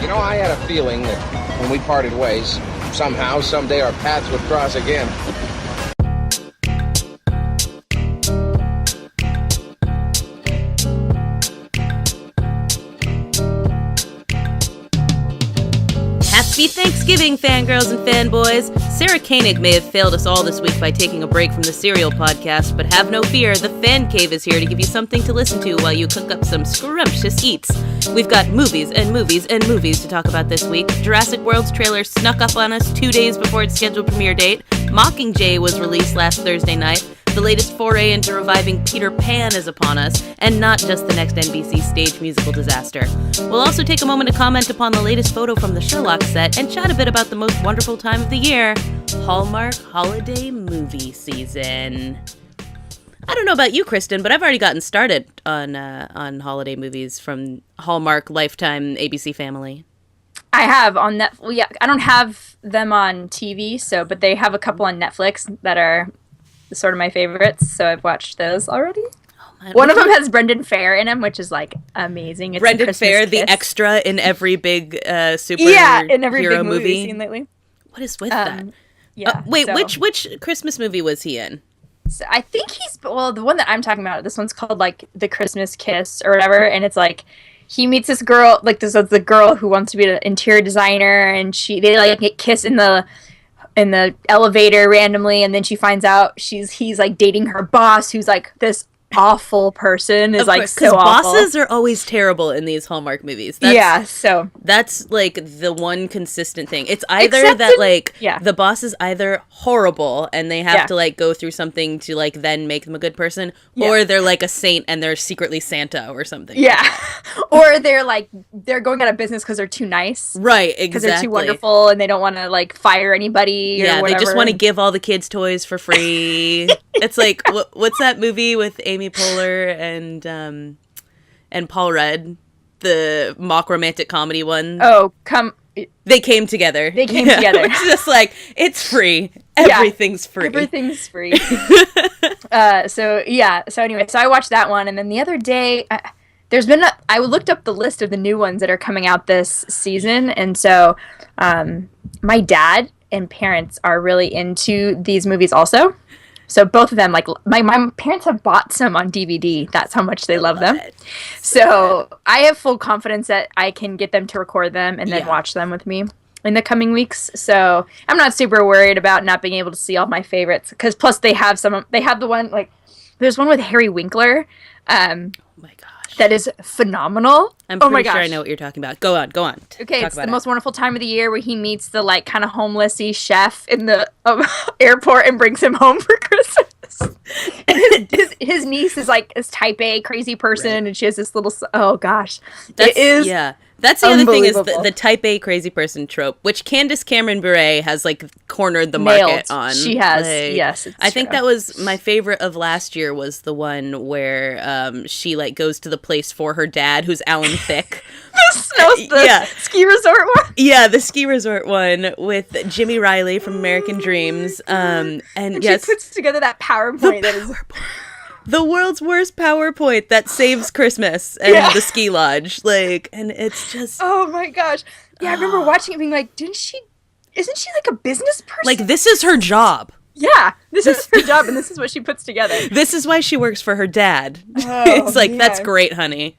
You know, I had a feeling that when we parted ways, somehow, someday our paths would cross again. Happy Thanksgiving, fangirls and fanboys! Sarah Koenig may have failed us all this week by taking a break from the Serial podcast, but have no fear, the Fancave is here to give you something to listen to while you cook up some scrumptious eats. We've got movies and movies and movies to talk about this week. Jurassic World's trailer snuck up on us 2 days before its scheduled premiere date. Mockingjay was released last Thursday night. The latest foray into reviving Peter Pan is upon us, and not just the next NBC stage musical disaster. We'll also take a moment to comment upon the latest photo from the Sherlock set and chat a bit about the most wonderful time of the year, Hallmark Holiday Movie season. I don't know about you, Kristen, but I've already gotten started on holiday movies from Hallmark, Lifetime, ABC Family. I have on Netflix. Well, yeah, I don't have them on TV, but they have a couple on Netflix that are sort of my favorites, so I've watched those already. One of them has Brendan Fair in him, which is like amazing. It's Brendan Fair, the extra in every big in every big movie we've seen lately. What is with that? Yeah. Which Christmas movie was he in? So I think the one that I'm talking about. This one's called like The Christmas Kiss or whatever, and it's like he meets this girl, like this is the girl who wants to be an interior designer, and they like get kissed in the elevator randomly, and then she finds out he's like dating her boss, who's like this awful person, is like so awful. Bosses are always terrible in these Hallmark movies. That's like the one consistent thing. It's either the boss is either horrible and they have to like go through something to like then make them a good person, or they're like a saint and they're secretly Santa or something. Yeah. Or they're going out of business because they're too nice. Right, exactly. Because they're too wonderful and they don't want to like fire anybody or whatever. They just want to give all the kids toys for free. It's like, what's that movie with Amy Poehler and Paul Rudd, the mock romantic comedy one? They came together. It's just like, it's free. Everything's free. Everything's free. So anyway, I watched that one, and then the other day, I looked up the list of the new ones that are coming out this season, and so my dad and parents are really into these movies also. So both of them, like my parents have bought some on DVD. That's how much they love them. So I have full confidence that I can get them to record them and then watch them with me in the coming weeks. So I'm not super worried about not being able to see all my favorites, because plus they have the one, like there's one with Harry Winkler. Oh my gosh. That is phenomenal. I'm pretty sure I know what you're talking about. Go on. Okay, it's the most wonderful time of the year where he meets the like kind of homelessy chef in the airport and brings him home for Christmas. And his niece is like this type A crazy person, and she has this little. Oh gosh, That's the other thing, is the type A crazy person trope, which Candace Cameron Bure has like cornered the market on. She has, yes. I think that was my favorite of last year, was the one where she like goes to the place for her dad, who's Alan Thicke. the ski resort one? Yeah, the ski resort one with Jimmy Riley from American Dreams. And she puts together that PowerPoint that is... The world's worst PowerPoint that saves Christmas and the ski lodge. Like, and it's just... Oh my gosh. Yeah, I remember watching it being like, isn't she like a business person? Like, this is her job. Yeah, this is her job, and this is what she puts together. This is why she works for her dad. It's like, that's great, honey.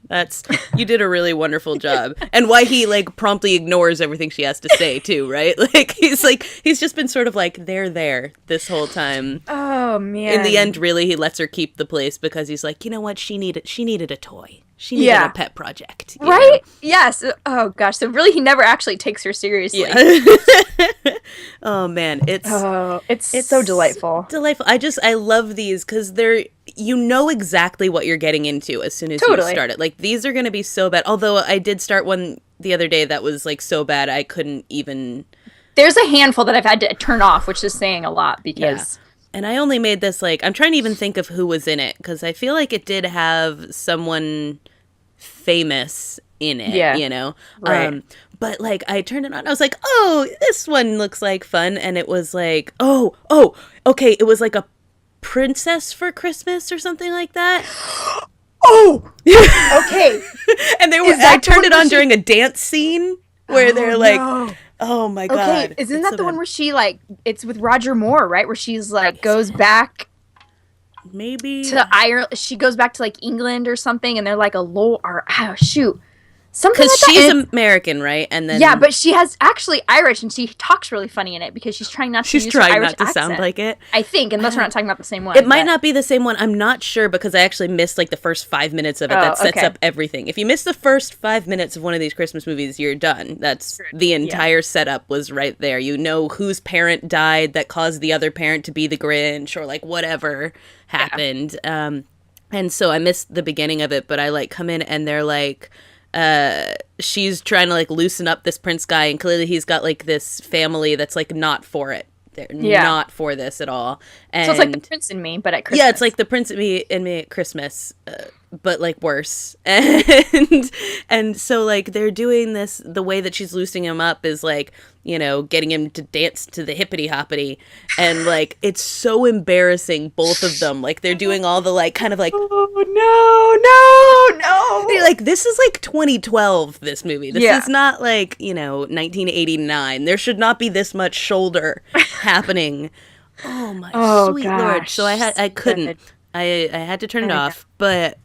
You did a really wonderful job. And why he, like, promptly ignores everything she has to say, too, right? Like, he's just been sort of like, they're there this whole time. Oh, man. In the end, really, he lets her keep the place because he's like, you know what? She needed a toy. She needed a pet project. Right? Know? Yes. Oh, gosh. So really, he never actually takes her seriously. Yeah. Oh, man. It's so delightful. Delightful. I love these because you know exactly what you're getting into as soon as you start it. Like, these are going to be so bad. Although I did start one the other day that was, like, so bad I couldn't even... There's a handful that I've had to turn off, which is saying a lot because... Yeah. And I only made this, like, I'm trying to even think of who was in it, because I feel like it did have someone famous in it, you know? Right. But, like, I turned it on, I was like, oh, this one looks like fun, and it was like, okay, it was like a princess for Christmas or something like that. Oh! Okay. And I turned it on during a dance scene. where they're like, no. oh my God. Okay, isn't that the one where she, like, it's with Roger Moore, right? Where she's, like, goes back maybe to Ireland. She goes back to, like, England or something, and they're, like, shoot. Something because like that. she's American, right? And then yeah, but she has actually Irish, and she talks really funny in it because she's trying not to use her Irish accent. sound like it. I think, unless we're not talking about the same one. It might not be the same one. I'm not sure because I actually missed like the first 5 minutes of it. That sets up everything. If you miss the first 5 minutes of one of these Christmas movies, you're done. That's the entire setup was right there. You know whose parent died that caused the other parent to be the Grinch or like whatever happened. And so I missed the beginning of it, but I like come in and they're like, she's trying to like loosen up this prince guy, and clearly he's got like this family that's like not for it. They're not for this at all. And so it's like the Prince and Me, but at Christmas. Yeah, it's like the Prince and Me at Christmas, but like worse. And so like they're doing this. The way that she's loosening him up is like, you know, getting him to dance to the hippity hoppity, and like it's so embarrassing. Both of them, like they're doing all the like kind of like, oh no. They're like, this is like 2012. This movie. This is not like, you know, 1989. There should not be this much shoulder happening. Oh my sweet lord! So I had to turn it off, but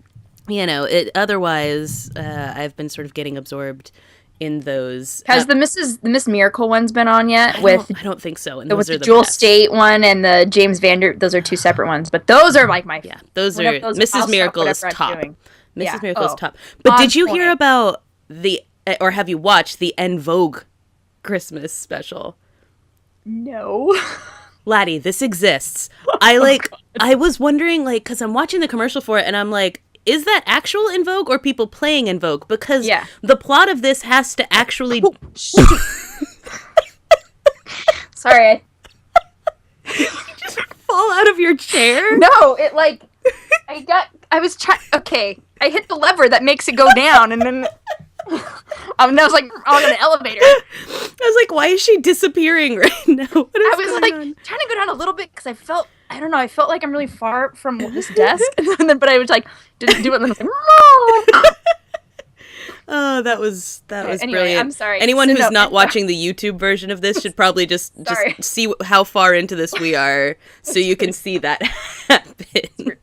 you know, otherwise I've been sort of getting absorbed in those. Has the Miss Miracle one's been on yet? I don't think so. And with the Jewel State one and the James Vander. Those are two separate ones, but those are like my those are Mrs. Miracle is top. Mrs. Miracle is top. But did you hear about or have you watched the En Vogue Christmas special? No. Laddie, this exists. I was wondering, like, because I'm watching the commercial for it, and I'm like, is that actual En Vogue or people playing En Vogue? Because the plot of this has to actually... Sorry. Did you just fall out of your chair? No, it like... Okay, I hit the lever that makes it go down, and then... I was like, on an elevator. I was like, why is she disappearing right now? I was like trying to go down a little bit because I felt like I'm really far from this desk. But I was like, didn't do it. And then I was like, oh, that was anyway, brilliant. I'm sorry. Anyone who's not watching the YouTube version of this should probably just see how far into this we are, so you can see that happen.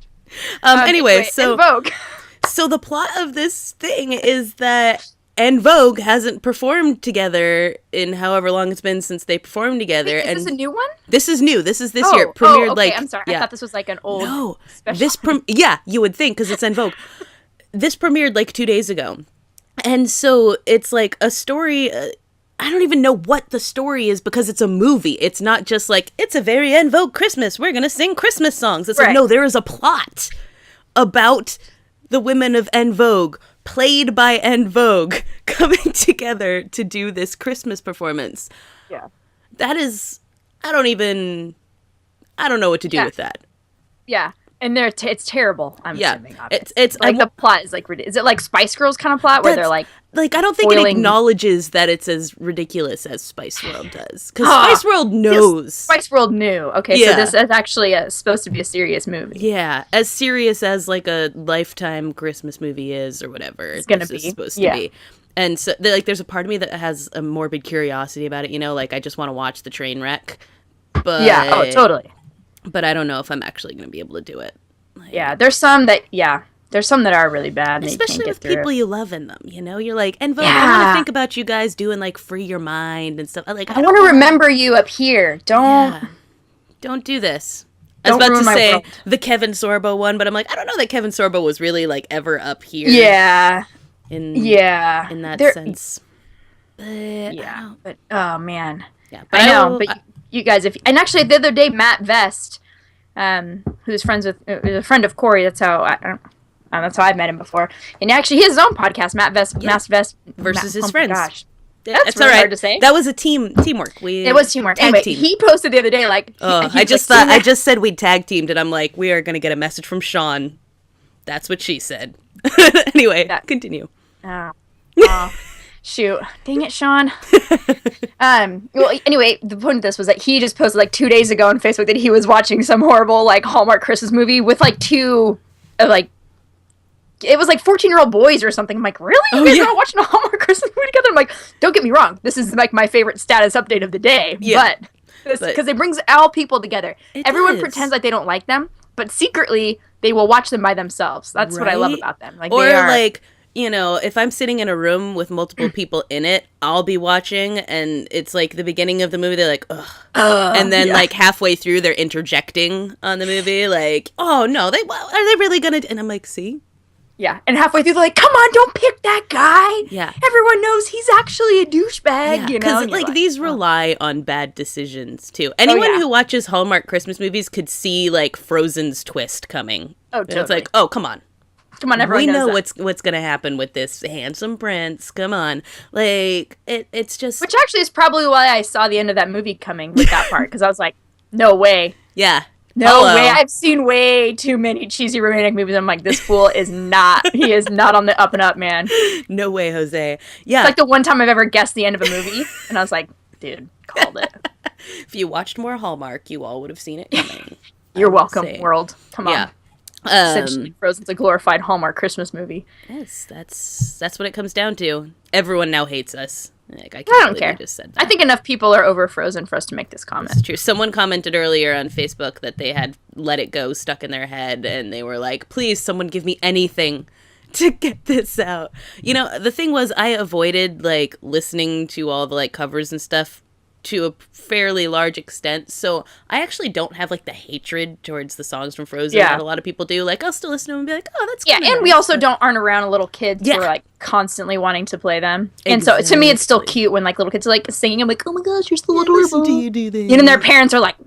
Anyway, so the plot of this thing is that En Vogue hasn't performed together in however long it's been since they performed together. Wait, is this a new one? This is new. This is this year. Premiered okay. I'm sorry. I thought this was like an old special. You would think, because it's En Vogue. This premiered like 2 days ago. And so it's like a story... I don't even know what the story is because it's a movie. It's not just like, it's a very En Vogue Christmas. We're going to sing Christmas songs. It's like, no, there is a plot about the women of En Vogue, played by En Vogue, coming together to do this Christmas performance. Yeah. That is, I don't know what to do with that. Yeah. And it's terrible, I'm assuming. It's like the plot is like ridiculous. Is it like Spice Girls kind of plot where they're like I don't think it acknowledges that it's as ridiculous as Spice World does. Because Spice World knows. Spice World knew. Okay, so this is actually supposed to be a serious movie. Yeah, as serious as like a Lifetime Christmas movie is or whatever. It's going to be. Supposed to be. And so there's a part of me that has a morbid curiosity about it, you know, like I just want to watch the train wreck. But totally. But I don't know if I'm actually going to be able to do it. There's some that are really bad. And especially with people you love in them, you know? You're like, En Vogue, I want to think about you guys doing, like, Free Your Mind and stuff. I want to remember you up here. Don't do this. I was about to say the Kevin Sorbo one, but I'm like, I don't know that Kevin Sorbo was really, like, ever up here. Yeah. In that sense. But, oh, man. Yeah, but I know, but... You guys, and actually the other day, Matt Vest, who's a friend of Corey. That's how I've met him before. And actually, he has his own podcast, Matt Vest versus his friends. Gosh, that's really all right. Hard to say. That was a teamwork. It was teamwork. Anyway, he posted the other day I just said we tag teamed, and I'm like, we are gonna get a message from Sean. That's what she said. Anyway, continue. Shoot. Dang it, Sean. Well, anyway, the point of this was that he just posted like 2 days ago on Facebook that he was watching some horrible like Hallmark Christmas movie with like two like it was like 14-year-old boys or something. I'm like, really? You guys are all watching a Hallmark Christmas movie together? I'm like, don't get me wrong. This is like my favorite status update of the day. Yeah. But because it brings all people together. Everyone pretends like they don't like them, but secretly they will watch them by themselves. That's what I love about them. Like, or like, you know, if I'm sitting in a room with multiple people in it, I'll be watching, and it's like the beginning of the movie, they're like, ugh. And then like halfway through, they're interjecting on the movie, like, oh no, are they really gonna? And I'm like, see. Yeah, and halfway through, they're like, come on, don't pick that guy. Yeah. Everyone knows he's actually a douchebag, you know? Because, like, these rely on bad decisions, too. Anyone who watches Hallmark Christmas movies could see, like, Frozen's twist coming. Oh, totally. And it's like, oh, come on. Come on, everyone knows what's going to happen with this handsome prince. Come on. Like, it's just... Which actually is probably why I saw the end of that movie coming with that part, because I was like, no way. Yeah. No way. I've seen way too many cheesy romantic movies. I'm like, this fool is not, he is not on the up and up, man. No way, Jose. Yeah. It's like the one time I've ever guessed the end of a movie, and I was like, dude, called it. If you watched more Hallmark, you all would have seen it coming. You're welcome, world. Come on. Yeah. Essentially, Frozen's a glorified Hallmark Christmas movie. Yes, that's what it comes down to. Everyone now hates us. Like, I don't care. Just said that. I think enough people are over Frozen for us to make this comment. That's true. Someone commented earlier on Facebook that they had Let It Go stuck in their head, and they were like, please, someone give me anything to get this out. You know, the thing was, I avoided, like, listening to all the, like, covers and stuff to a fairly large extent, so I actually don't have, like, the hatred towards the songs from Frozen that a lot of people do. Like, I'll still listen to them and be like, oh, that's and nice. We also aren't around little kids who are, like, constantly wanting to play them. And so, to me, it's still cute when, like, little kids are, like, singing. I'm like, oh my gosh, you're so adorable. Listen to you do this. And their parents are like,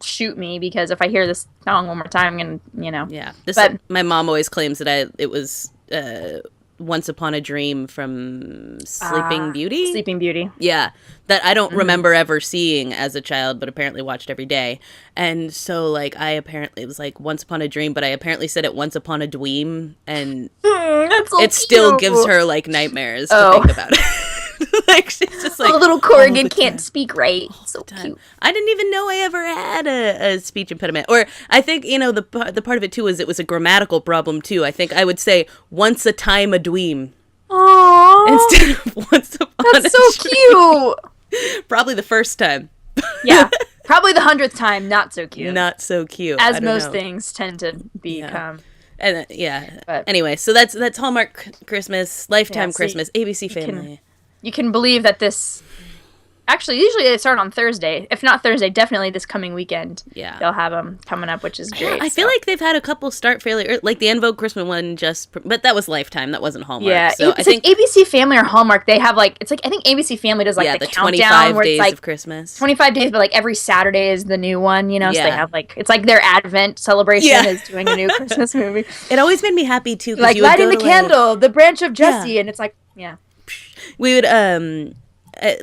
shoot me, because if I hear this song one more time, I'm gonna, you know. Yeah. My mom always claims that it was Once Upon a Dream from Sleeping Beauty? Sleeping Beauty. Yeah. That I don't remember ever seeing as a child, but apparently watched every day. And so, like, it was like Once Upon a Dream, but I apparently said it Once Upon a Dweem, and that's so it still gives her, like, nightmares to think about it. Like, she's just like, the little Corrigan can't speak right. So cute. I didn't even know I ever had a speech impediment. Or I think, you know, the part of it too is it was a grammatical problem too. I think I would say once a time a dweem. Aww. Instead of once upon That's a so dream. Cute. Probably the first time. Yeah. Probably the 100th time, not so cute. Not so cute. As most things tend to become. And but anyway, so that's Hallmark Christmas, Lifetime Christmas, ABC Family. You can believe that this... Actually, usually they start on Thursday. If not Thursday, definitely this coming weekend. Yeah. They'll have them coming up, which is great. Yeah, I feel like they've had a couple start fairly early. Like the En Vogue Christmas one but that was Lifetime. That wasn't Hallmark. Yeah, so I think ABC Family or Hallmark, they have like... It's like, I think ABC Family does like the countdown 25 where days it's like of Christmas. 25 days, but like every Saturday is the new one, you know? So they have like... It's like their Advent celebration is doing a new Christmas movie. It always made me happy too. Like, lighting the candle, the branch of Jesse, and it's like, we would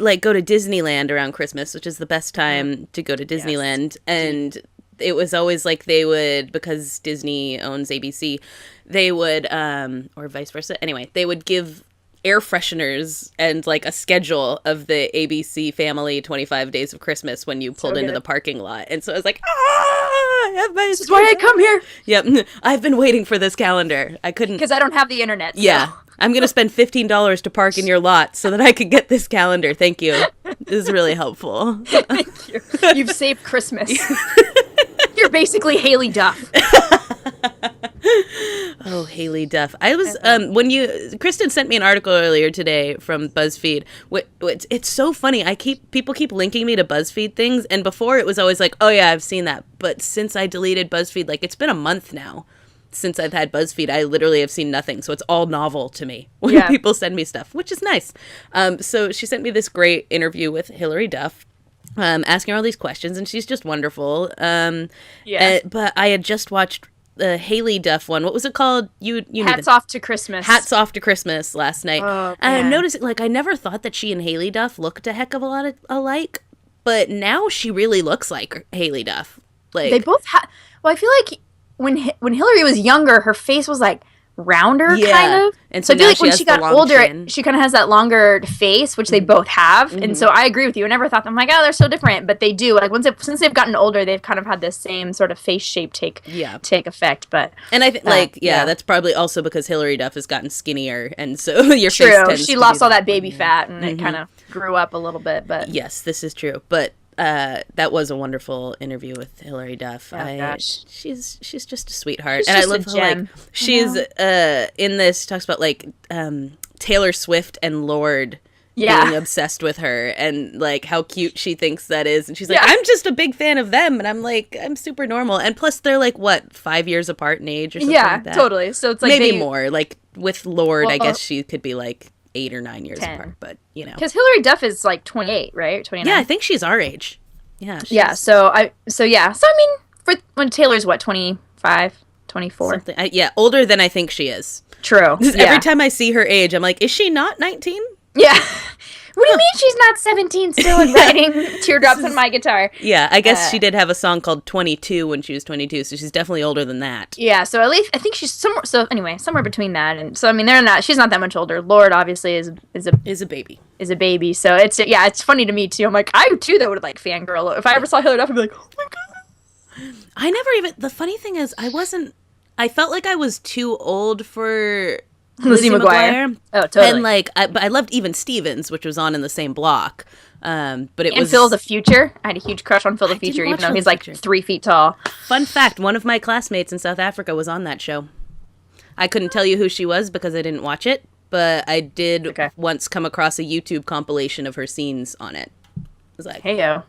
like go to Disneyland around Christmas, which is the best time to go to Disneyland. And it was always like they would, because Disney owns ABC, they would or vice versa. Anyway, they would give air fresheners and like a schedule of the ABC Family 25 Days of Christmas when you pulled into the parking lot. And so I was like, I have my this is why I come here. Yep. I've been waiting for this calendar. I couldn't. Because I don't have the internet. So. Yeah. I'm going to spend $15 to park in your lot so that I could get this calendar. Thank you. This is really helpful. Thank you. You've saved Christmas. You're basically Haley Duff. Oh, Haley Duff. I was, Kristen sent me an article earlier today from BuzzFeed. It's so funny. People keep linking me to BuzzFeed things. And before it was always like, oh yeah, I've seen that. But since I deleted BuzzFeed, like it's been a month now since I've had BuzzFeed. I literally have seen nothing. So it's all novel to me when people send me stuff, which is nice. So she sent me this great interview with Hilary Duff. Asking her all these questions, and she's just wonderful. But I had just watched the Haley Duff one. What was it called? You Hats Off to Christmas. Hats Off to Christmas last night. Oh, and I noticed, like, I never thought that she and Haley Duff looked a heck of a lot alike, but now she really looks like Haley Duff. Like they both have. Well, I feel like when Hilary was younger, her face was like rounder, Yeah. kind of. And so so I feel now like she when has she the got long older, chin. she kind of has that longer face, which they both have. And so I agree with you. I never thought, I'm like, oh, they're so different. But they do. Like, since they've gotten older, they've kind of had this same sort of face shape take effect. But and I think, that's probably also because Hilary Duff has gotten skinnier. And so your face true. tends She to lost do all that baby fat, and it kind of grew up a little bit. But yes, this is true. But that was a wonderful interview with Hilary Duff. Gosh. She's just a sweetheart, She's and I just a love how gem, she's in this talks about Taylor Swift and Lorde being obsessed with her, and like how cute she thinks that is, and she's like, I'm just a big fan of them, and I'm like, I'm super normal, and plus they're like 5 years apart in age or something like that. Totally. So it's like maybe more. Like with Lorde, I guess she could be like 8 or 9 years 10. apart, but because Hilary Duff is like 28, right? 29. Yeah, I think she's our age. Yeah. Yeah. So I mean, for when Taylor's 25, 24. Older than I think she is. True. Every time I see her age, I'm like, is she not 19? Yeah. What do you mean she's not 17 still and writing Teardrops on My Guitar? Yeah, I guess she did have a song called 22 when she was 22, so she's definitely older than that. Yeah, so at least I think she's somewhere. So anyway, somewhere between that, and so I mean, she's not that much older. Lorde obviously is a baby. Is a baby. So it's funny to me too. I'm like, I too that would like fangirl. If I ever saw Hilary Duff, I'd be like, oh my god. I never even. The funny thing is, I felt like I was too old for Lizzie McGuire. Oh, totally. And but I loved Even Stevens, which was on in the same block. But it was Phil the Future. I had a huge crush on Phil the Future, even though he's like 3 feet tall. Fun fact: one of my classmates in South Africa was on that show. I couldn't tell you who she was because I didn't watch it, but I did once come across a YouTube compilation of her scenes on it. I was like, "Heyo."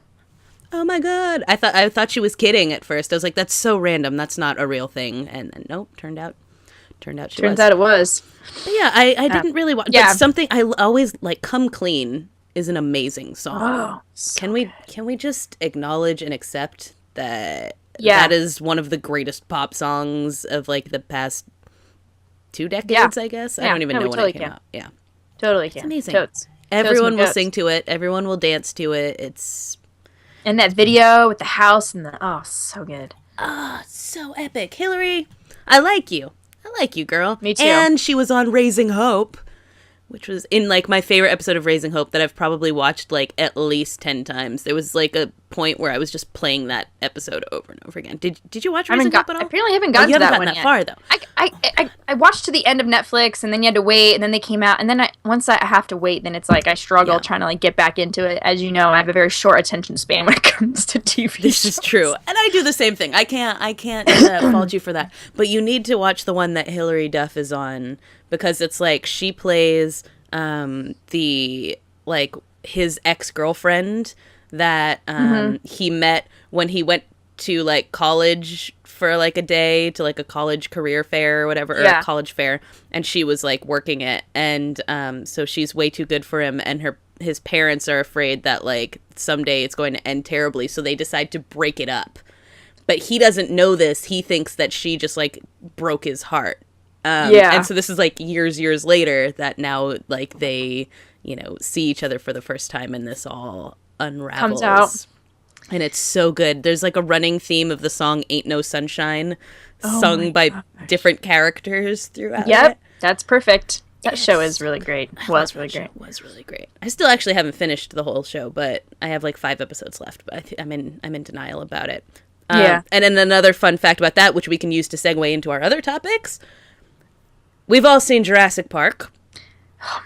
Oh my god! I thought she was kidding at first. I was like, "That's so random. That's not a real thing." And then nope, turned out it was. But yeah, I didn't really watch. Yeah, but something I always like. Come Clean is an amazing song. Oh, so can we just acknowledge and accept that that is one of the greatest pop songs of like the past 2 decades? I guess I don't even know when it came out. Yeah, totally. It's amazing. Totes. Everyone will sing to it. Everyone will dance to it. It's. And that video with the house and so good. Oh, so epic. Hilary, I like you, girl. Me too. And she was on Raising Hope, which was in like my favorite episode of Raising Hope that I've probably watched like at least 10 times. There was like a point where I was just playing that episode over and over again. Did you watch Raising Hope at all? I apparently haven't gotten to that one yet. You haven't gotten that far though. I watched to the end of Netflix, and then you had to wait, and then they came out, and then once I have to wait, then it's like I struggle trying to like get back into it. As you know, I have a very short attention span when it comes to TV. This is true, and I do the same thing. I can't fault you for that. But you need to watch the one that Hilary Duff is on, because it's like she plays the like his ex-girlfriend that he met when he went to like college for like a day to like a college career fair or whatever, or a college fair, and she was like working it, and so she's way too good for him, and his parents are afraid that like someday it's going to end terribly, so they decide to break it up. But he doesn't know this. He thinks that she just like broke his heart. And so this is like years later that now like they, see each other for the first time, and this all unravels. Comes out. And it's so good. There's like a running theme of the song Ain't No Sunshine sung by different characters throughout it. That's perfect. That show is really great. Was really great. I still actually haven't finished the whole show, but I have like 5 episodes left, but I'm in denial about it. And then another fun fact about that, which we can use to segue into our other topics. We've all seen Jurassic Park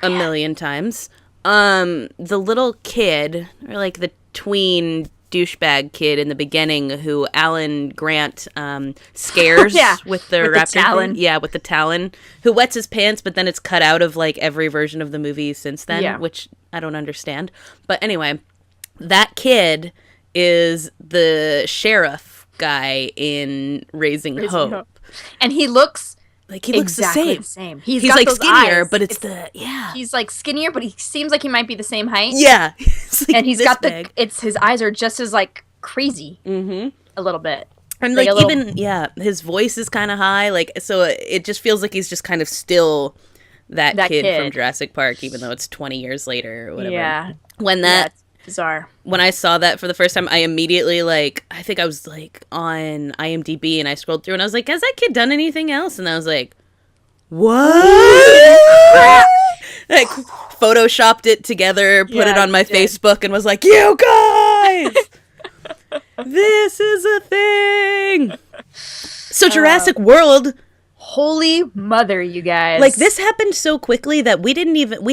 a million times. The little kid, or like the tween douchebag kid in the beginning who Alan Grant scares with the raptor talon. Yeah, with the talon, who wets his pants, but then it's cut out of like every version of the movie since then, which I don't understand. But anyway, that kid is the sheriff guy in Raising Hope. And he looks like he looks exactly the same. He's like skinnier, eyes. but it's he's like skinnier, but he seems like he might be the same height. Yeah, like and he's got his eyes are just as like crazy, a little bit, and like even his voice is kind of high, like so it just feels like he's just kind of still that kid from Jurassic Park, even though it's 20 years later or whatever. Yeah, it's bizarre. When I saw that for the first time, I immediately I think I was like on IMDb and I scrolled through and I was like, has that kid done anything else? And I was like, what? Like, photoshopped it together, put it on my Facebook, and was like, you guys! This is a thing! So Jurassic World... Holy mother, you guys. Like, this happened so quickly that we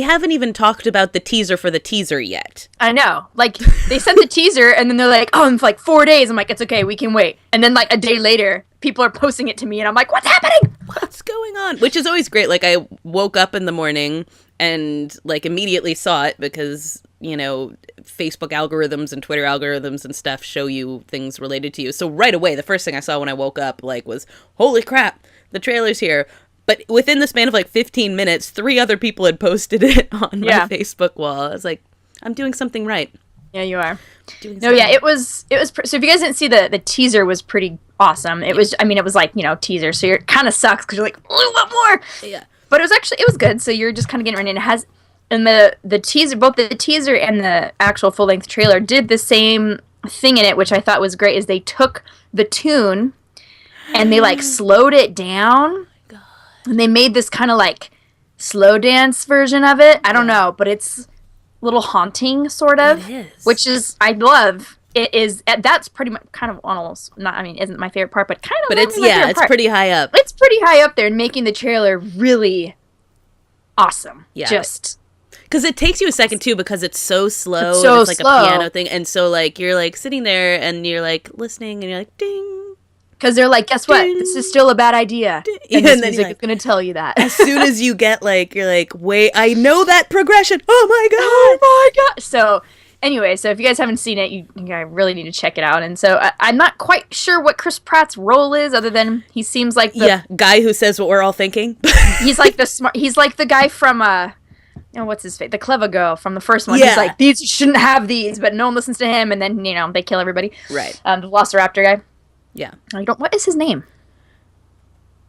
haven't even talked about the teaser for the teaser yet. I know. Like, they sent the teaser, and then they're like, oh, in like 4 days. I'm like, it's okay, we can wait. And then, like, a day later, people are posting it to me, and I'm like, what's happening? What's going on? Which is always great. Like, I woke up in the morning and, like, immediately saw it because, you know, Facebook algorithms and Twitter algorithms and stuff show you things related to you. So right away, the first thing I saw when I woke up, like, was, holy crap, the trailer's here. But within the span of, like, 15 minutes, 3 other people had posted it on my Facebook wall. I was like, I'm doing something right. Yeah, you are. It was so if you guys didn't see the teaser was pretty awesome. It was like, you know, teaser, so it kind of sucks because you're like, oh, what more? Yeah. But it was good, so you're just kind of getting ready, and it has, and the teaser, both the teaser and the actual full-length trailer did the same thing in it, which I thought was great, is they took the tune and they, like, slowed it down, and they made this kind of, like, slow dance version of it. I don't know, but it's a little haunting, sort of. It is. Which is, I love. It is, that's pretty much, kind of almost, not, I mean, isn't my favorite part, but kind of. But it's, it's pretty high up. It's pretty high up there, and making the trailer really awesome. Yeah. Just. Because it takes you a second, too, because it's so slow. It's like slow. A piano thing. And so, like, you're, like, sitting there, and you're, like, listening, and you're like, ding. Because they're like, guess what? Ding. This is still a bad idea. And this music is going to tell you that. As soon as you get, like, you're like, wait, I know that progression. Oh, my God. Oh, my God. So, anyway, so if you guys haven't seen it, you really need to check it out. And so, I'm not quite sure what Chris Pratt's role is, other than he seems like the... guy who says what we're all thinking. He's like he's like the guy from... what's his face? The clever girl from the first one. Yeah. He's like, these shouldn't have these, but no one listens to him, and then, you know, they kill everybody. Right. The Velociraptor guy. Yeah. What is his name?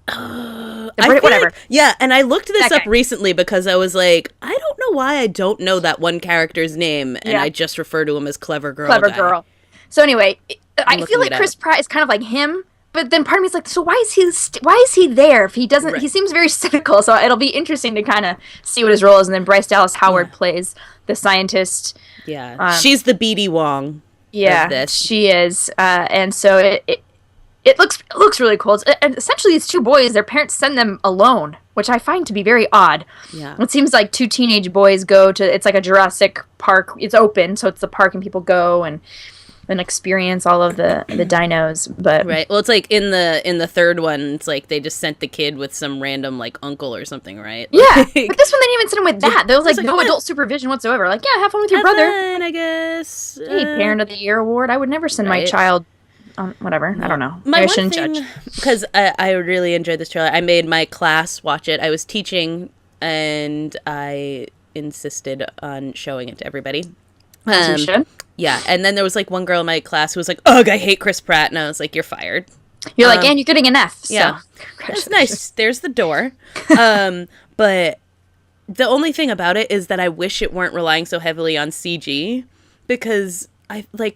Whatever. Yeah, and I looked this up recently because I was like, I don't know why I don't know that one character's name, and I just refer to him as Clever Girl. Clever Girl. So anyway, I feel like Chris Pratt is kind of like him, but then part of me is like, so why is he there if he doesn't? Right. He seems very cynical, so it'll be interesting to kind of see what his role is. And then Bryce Dallas Howard plays the scientist. Yeah, she's the BD Wong. Yeah, of this. She is, and so it looks really cool. And essentially, these 2 boys, their parents send them alone, which I find to be very odd. Yeah. It seems like 2 teenage boys go to, it's like a Jurassic Park. It's open, so it's the park, and people go and experience all of the dinos. But right. Well, it's like in the third one, it's like they just sent the kid with some random, like, uncle or something, right? Yeah. But this one, they didn't even send him with that. There was like no adult supervision whatsoever. Like, yeah, have fun with your brother. Fun, I guess. Hey, Parent of the Year award. I would never send my child. Whatever. I don't know. I shouldn't judge. Because I really enjoyed this trailer. I made my class watch it. I was teaching, and I insisted on showing it to everybody. As you should. Yeah, and then there was, like, one girl in my class who was like, ugh, I hate Chris Pratt, and I was like, you're fired. You're like, and you're getting an F, so. Yeah. That's nice. There's the door. But the only thing about it is that I wish it weren't relying so heavily on CG, because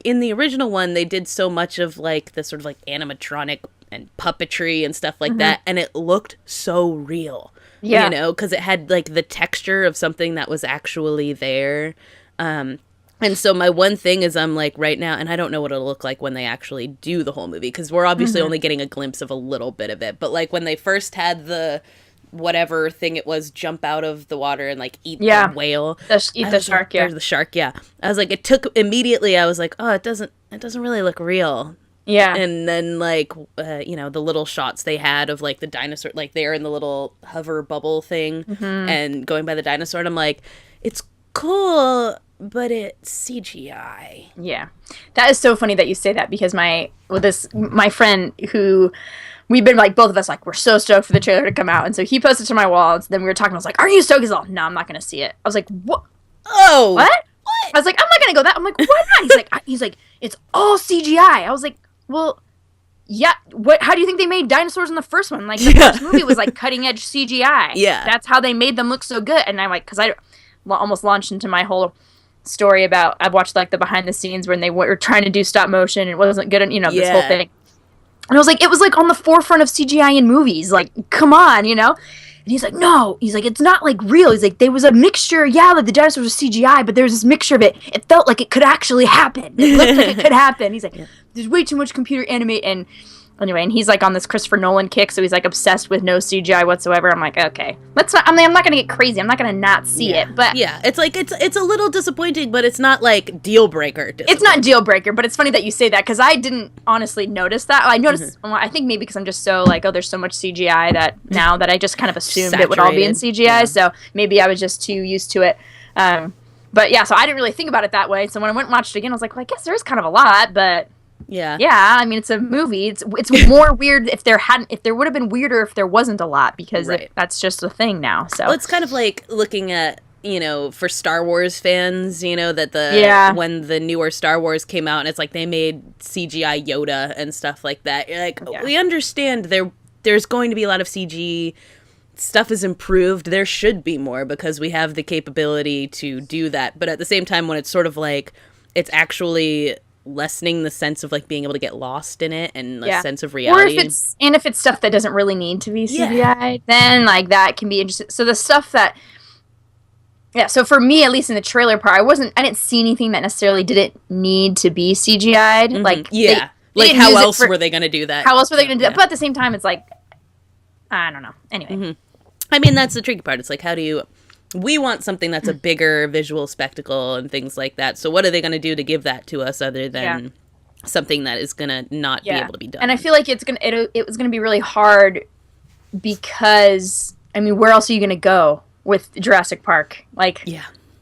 in the original one, they did so much of, like, the sort of, like, animatronic and puppetry and stuff like that, and it looked so real. Yeah. You know, because it had, like, the texture of something that was actually there. And so my one thing is, I'm like, right now, and I don't know what it'll look like when they actually do the whole movie, because we're obviously only getting a glimpse of a little bit of it. But, like, when they first had the whatever thing it was jump out of the water and, like, eat the whale. Eat the shark, yeah. The shark, yeah. I was like, it took immediately, I was like, oh, it doesn't really look real. Yeah. And then, like, you know, the little shots they had of, like, the dinosaur, like, they're in the little hover bubble thing and going by the dinosaur, and I'm like, it's cool, but it's CGI. Yeah. That is so funny that you say that, because my friend who, we've been, like, both of us, like, we're so stoked for the trailer to come out, and so he posted to my wall, and then we were talking, I was like, are you stoked? He's like, no, I'm not going to see it. I was like, what? Oh. What? I was like, I'm not going to go that. I'm like, why not? He's like, it's all CGI. I was like, well, yeah, how do you think they made dinosaurs in the first one? Like, the first movie was, like, cutting-edge CGI. Yeah. That's how they made them look so good. And I'm like, because I almost launched into my whole story about, I've watched, like, the behind-the-scenes when they were trying to do stop-motion, and it wasn't good, you know, this whole thing. And I was like, it was, like, on the forefront of CGI in movies. Like, come on, you know? And he's like, no. He's like, it's not, like, real. He's like, there was a mixture. Yeah, like, the dinosaurs were CGI, but there was this mixture of it. It felt like it could actually happen. It looked like it could happen. He's like, there's way too much computer animate. And anyway, and he's, like, on this Christopher Nolan kick, so he's, like, obsessed with no CGI whatsoever. I'm like, okay. I'm not going to get crazy. I'm not going to not see it. But yeah, it's, like, it's a little disappointing, but it's not, like, deal breaker. It's not deal breaker, but it's funny that you say that, because I didn't honestly notice that. I noticed, I think maybe because I'm just so, like, oh, there's so much CGI that now that I just kind of assumed it would all be in CGI, so maybe I was just too used to it. But yeah, so I didn't really think about it that way. So when I went and watched it again, I was like, well, I guess there is kind of a lot, but... Yeah, I mean, it's a movie. It's more weird if there would have been weirder if there wasn't a lot, because that's just a thing now. So it's kind of like looking at, for Star Wars fans, that when the newer Star Wars came out, and it's like they made CGI Yoda and stuff like that. You're like, we understand there's going to be a lot of CG. Stuff is improved. There should be more because we have the capability to do that. But at the same time, when it's sort of like it's actually lessening the sense of like being able to get lost in it and a sense of reality. Or if it's stuff that doesn't really need to be CGI, then like that can be interesting. So the stuff that so for me, at least in the trailer part, I didn't see anything that necessarily didn't need to be CGI'd. Mm-hmm. Like how else were they going to do that? How else were they going to do that? But at the same time, it's like, I don't know. Anyway. Mm-hmm. I mean, that's the tricky part. It's like, we want something that's a bigger visual spectacle and things like that. So what are they going to do to give that to us other than something that is going to not be able to be done? And I feel like it was going to be really hard because, I mean, where else are you going to go with Jurassic Park? Like,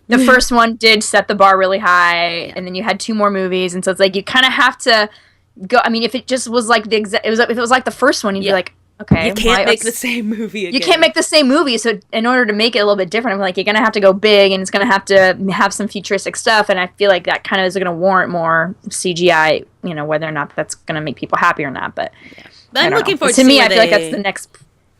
the first one did set the bar really high, and then you had 2 more movies, and so it's like you kind of have to go. I mean, if it just was like if it was like the first one, you'd be like, okay, you can't make the same movie again. You can't make the same movie, so in order to make it a little bit different, I'm like, you're going to have to go big, and it's going to have some futuristic stuff, and I feel like that kind of is going to warrant more CGI, whether or not that's going to make people happy or not, but I'm looking forward to me, I feel like that's the next...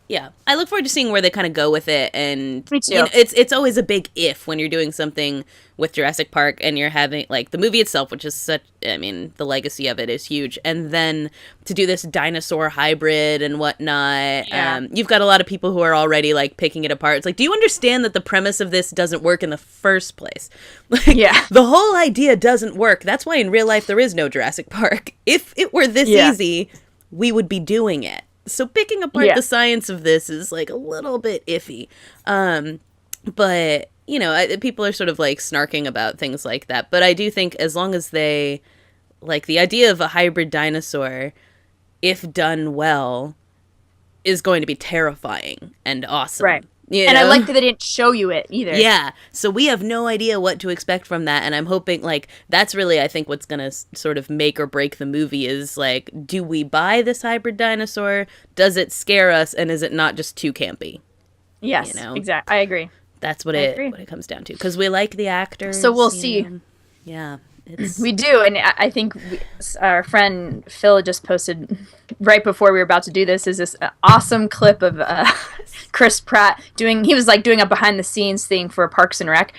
Yeah, I look forward to seeing where they kind of go with it, and me too. It's always a big if when you're doing something with Jurassic Park and you're having like the movie itself, which is the legacy of it is huge, and then to do this dinosaur hybrid and whatnot. You've got a lot of people who are already like picking it apart. It's like, do you understand that the premise of this doesn't work in the first place? The whole idea doesn't work. That's why in real life there is no Jurassic Park. If it were this easy, we would be doing it. So picking apart the science of this is like a little bit iffy. But, people are sort of like snarking about things like that. But I do think as long as they, like the idea of a hybrid dinosaur, if done well, is going to be terrifying and awesome. Right. And I like that they didn't show you it either. Yeah. So we have no idea what to expect from that. And I'm hoping, like, that's really, I think, what's going to sort of make or break the movie is, like, do we buy this hybrid dinosaur? Does it scare us? And is it not just too campy? Yes, exactly. I agree. That's what it comes down to. Because we like the actors. So we'll see. Yeah. We do, and I think our friend Phil just posted right before we were about to do this is this awesome clip of Chris Pratt doing a behind the scenes thing for Parks and Rec.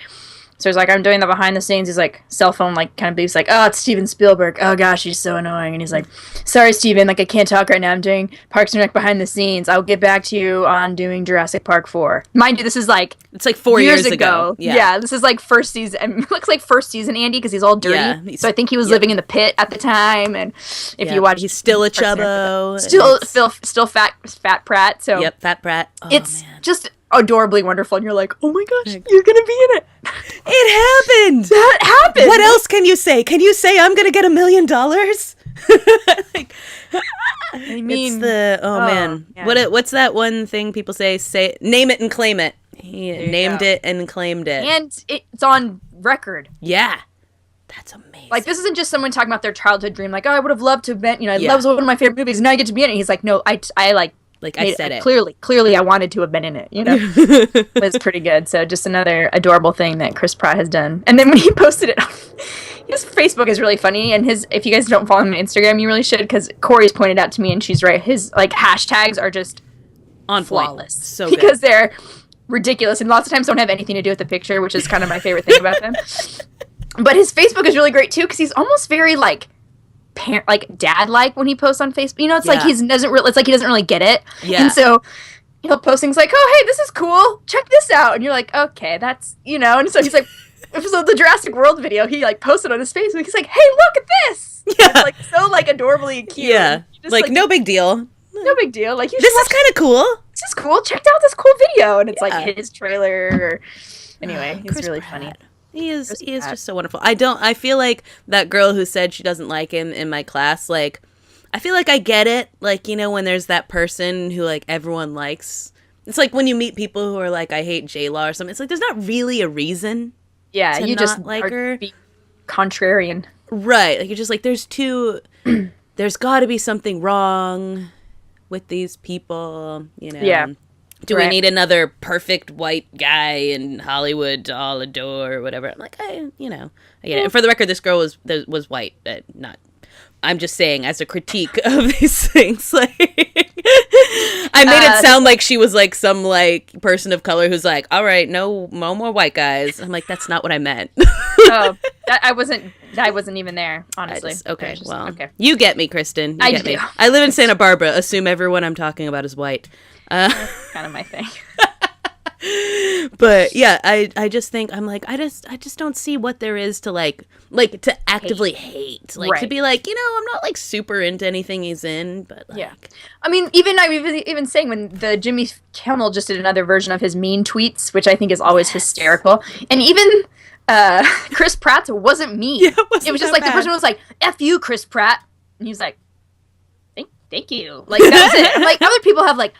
So he's like, I'm doing the behind the scenes. He's like, cell phone, like, kind of beeps, like, oh, it's Steven Spielberg. Oh, gosh, he's so annoying. And he's like, sorry, Steven, like, I can't talk right now. I'm doing Parks and Rec behind the scenes. I'll get back to you on doing Jurassic Park 4. Mind you, this is like... It's like 4 years ago. Yeah, this is like first season. And it looks like first season Andy because he's all dirty. Yeah, so I think he was living in the pit at the time. And if you watch... He's still a chubbo. Still fat Pratt. So Yep, fat Pratt. Oh, it's just... adorably wonderful, and you're like, oh my gosh, you're gonna be in it. It happened. That happened. What else can you say? Can you say I'm gonna get $1 million? Like, I mean, it's the man. Yeah. What's that one thing people say? Say, name it and claim it. He named it and claimed it, and it's on record. Yeah, that's amazing. Like, this isn't just someone talking about their childhood dream. Like, oh, I would have loved to have been. I love one of my favorite movies. And now I get to be in it. He's like, no, I said it. Clearly I wanted to have been in it, It was pretty good. So just another adorable thing that Chris Pratt has done. And then when he posted it, his Facebook is really funny. And if you guys don't follow him on Instagram, you really should, because Corey's pointed out to me, and she's right, his like hashtags are just on flawless. So because they're ridiculous and lots of times don't have anything to do with the picture, which is kind of my favorite thing about them. But his Facebook is really great too, because he's almost very like dad-like when he posts on Facebook. It's like he doesn't really get it. Yeah. And so he'll post things like, "Oh, hey, this is cool. Check this out," and you're like, "Okay, that's And so he's like, so the Jurassic World video, he like posted on his Facebook. He's like, "Hey, look at this!" Yeah, it's, like so like adorably cute. Yeah, just, like no big deal. No big deal. Like, this is kind of cool. This is cool. Check out this cool video, and it's like his trailer. Anyway, he's Chris really Pratt. funny. He is just so wonderful. I feel like that girl who said she doesn't like him in my class, like, I feel like I get it. Like, when there's that person who, like, everyone likes. It's like when you meet people who are like, I hate J-Law or something. It's like, there's not really a reason. Yeah, to you not just like her. Be contrarian. Right. Like, you're just like, there's got to be something wrong with these people, Yeah. Do we need another perfect white guy in Hollywood to all adore or whatever? I'm like, I get it. And for the record, this girl was white, not. I'm just saying, as a critique of these things, like, I made it sound like she was like some like person of color who's like, all right, no more white guys. I'm like, that's not what I meant. I wasn't even there, honestly. Okay. You get me, Kristen. You get do. me. I live in Santa Barbara. Assume everyone I'm talking about is white. That's kind of my thing. But yeah, I just think I'm like, I just don't see what there is to like to actively hate. Like, to be like, I'm not like super into anything he's in, but like, yeah. I mean, even saying when the Jimmy Kimmel just did another version of his mean tweets, which I think is always hysterical, and even Chris Pratt's wasn't mean. Yeah, it was just like bad. The person was like, "F you, Chris Pratt," and he was like, Thank you. Like, that was it. Like, other people have, like,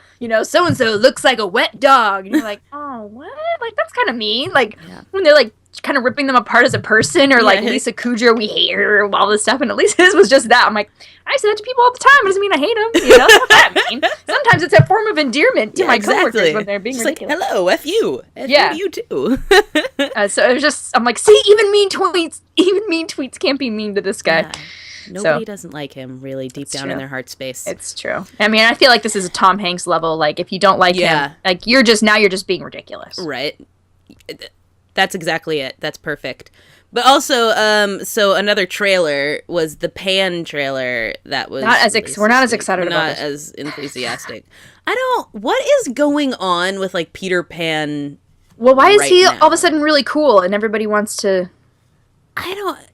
so and so looks like a wet dog. And you're like, oh, what? Like, that's kind of mean. Like, when they're, like, kind of ripping them apart as a person, or, like, Lisa Kudrow, we hate her, or all this stuff. And at least his was just that. I'm like, I say that to people all the time. It doesn't mean I hate them. It's not that mean. Sometimes it's a form of endearment to my coworkers when they're being just ridiculous. Like, hello, F you. F you too. So it was just, I'm like, see, even mean tweets can't be mean to this guy. Yeah. Nobody doesn't like him, really, deep down in their heart space. It's true. I mean, I feel like this is a Tom Hanks level. Like, if you don't like him, like, you're just being ridiculous. Right. That's exactly it. That's perfect. But also, so another trailer was the Pan trailer that was... we're not as excited about it. Not as enthusiastic. What is going on with, like, Peter Pan? Well, why is he all of a sudden really cool and everybody wants to...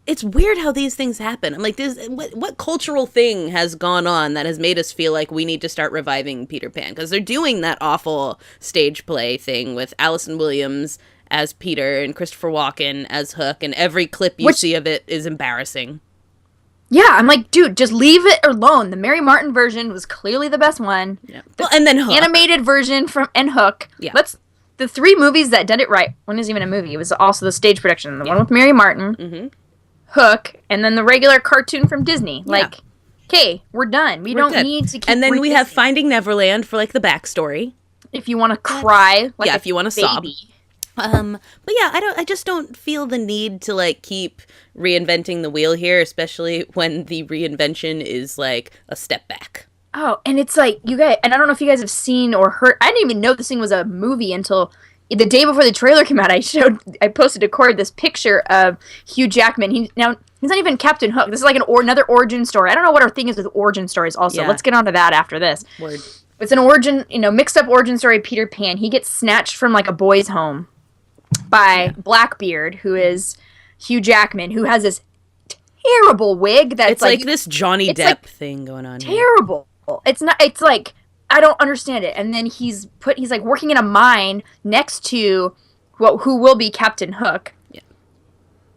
It's weird how these things happen. I'm like, what cultural thing has gone on that has made us feel like we need to start reviving Peter Pan? Because they're doing that awful stage play thing with Allison Williams as Peter and Christopher Walken as Hook, and every clip you see of it is embarrassing. Yeah, I'm like, dude, just leave it alone. The Mary Martin version was clearly the best one. Yeah. And then Hook. Animated version and Hook. Yeah. The three movies that did it right. One isn't even a movie. It was also the stage production. The one with Mary Martin, Hook, and then the regular cartoon from Disney. Like, okay, we're done. We're don't need to keep And then we have Finding Neverland for, like, the backstory. If you want to cry, like if you want to sob. But yeah, I just don't feel the need to, like, keep reinventing the wheel here, especially when the reinvention is, like, a step back. Oh, and it's like, you guys, and I don't know if you guys have seen or heard, I didn't even know this thing was a movie until the day before the trailer came out. I posted to Corey this picture of Hugh Jackman. He's not even Captain Hook. This is like another origin story. I don't know what our thing is with origin stories also. Yeah. Let's get onto that after this. Word. It's an origin, mixed up origin story of Peter Pan. He gets snatched from like a boy's home by Blackbeard, who is Hugh Jackman, who has this terrible wig that's it's like this Johnny Depp thing going on. Terrible. It's like, I don't understand it. And then he's like working in a mine next to who will be Captain Hook,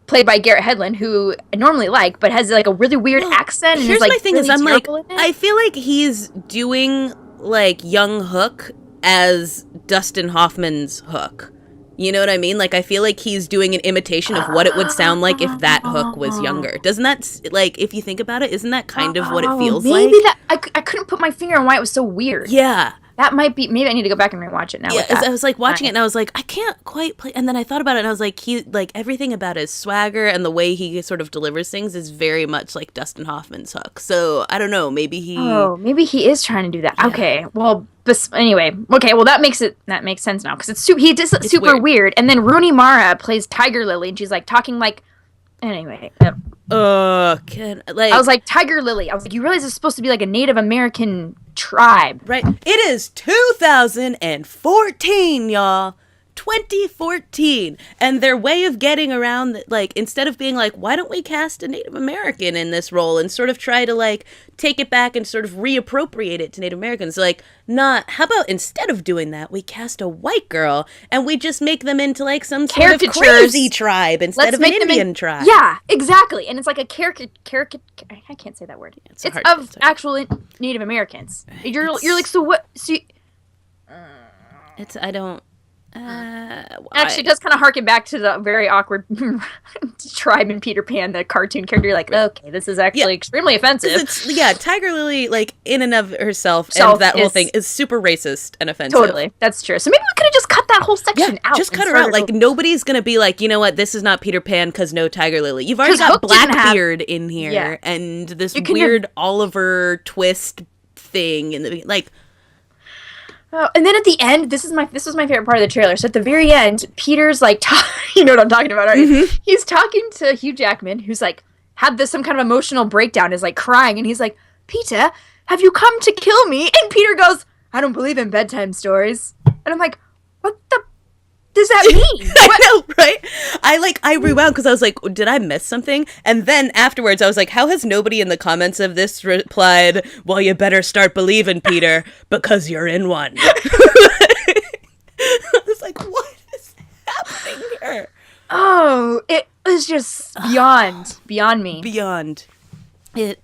played by Garrett Hedlund, who I normally like, but has like a really weird accent. And here's like, my thing really is, I'm like, I feel like he's doing like young Hook as Dustin Hoffman's Hook. You know what I mean? Like, I feel like he's doing an imitation of what it would sound like if that Hook was younger. Doesn't that, like, if you think about it, isn't that kind of what it feels like? Maybe that, I couldn't put my finger on why it was so weird. Yeah. That might be, maybe I need to go back and rewatch it now. Yeah, I was like watching it and I was like, I can't quite play. And then I thought about it and I was like, everything about his swagger and the way he sort of delivers things is very much like Dustin Hoffman's Hook. So I don't know, maybe he is trying to do that. Yeah. Okay, well, anyway, well that makes sense now because he does super weird. And then Rooney Mara plays Tiger Lily and she's like talking like Anyway. I was like, Tiger Lily. I was like, you realize it's supposed to be like a Native American tribe. Right. It is 2014, y'all. 2014. And their way of getting around, like, instead of being like, why don't we cast a Native American in this role and sort of try to, like, take it back and sort of reappropriate it to Native Americans? Like, how about instead of doing that, we cast a white girl and we just make them into, like, some sort of crazy tribe instead of an Indian tribe? Yeah, exactly. And it's like a caricature. I can't say that word. It's of actual Native Americans. You're like, so what? I don't... Actually, it does kind of harken back to the very awkward tribe in Peter Pan, the cartoon character. You're like, okay, this is actually extremely offensive. Tiger Lily, like, in and of herself, and that whole thing is super racist and offensive. Totally, that's true. So maybe we could have just cut that whole section out. Just cut her out. Like, nobody's gonna be like, you know what, this is not Peter Pan because no Tiger Lily. You've already got Blackbeard in here, and this weird Oliver twist thing in the like. Oh, and then at the end, this was my favorite part of the trailer. So at the very end, Peter's like, you know what I'm talking about, right? Mm-hmm. He's talking to Hugh Jackman, who's like had some kind of emotional breakdown, is like crying, and he's like, Peter, have you come to kill me? And Peter goes, I don't believe in bedtime stories. And I'm like, what the does that mean? I know, right? I rewound because I was like, did I miss something? And then afterwards, I was like, how has nobody in the comments of this replied, well, you better start believing, Peter, because you're in one. I was like, what is happening here? Oh, it was just beyond me. Beyond me.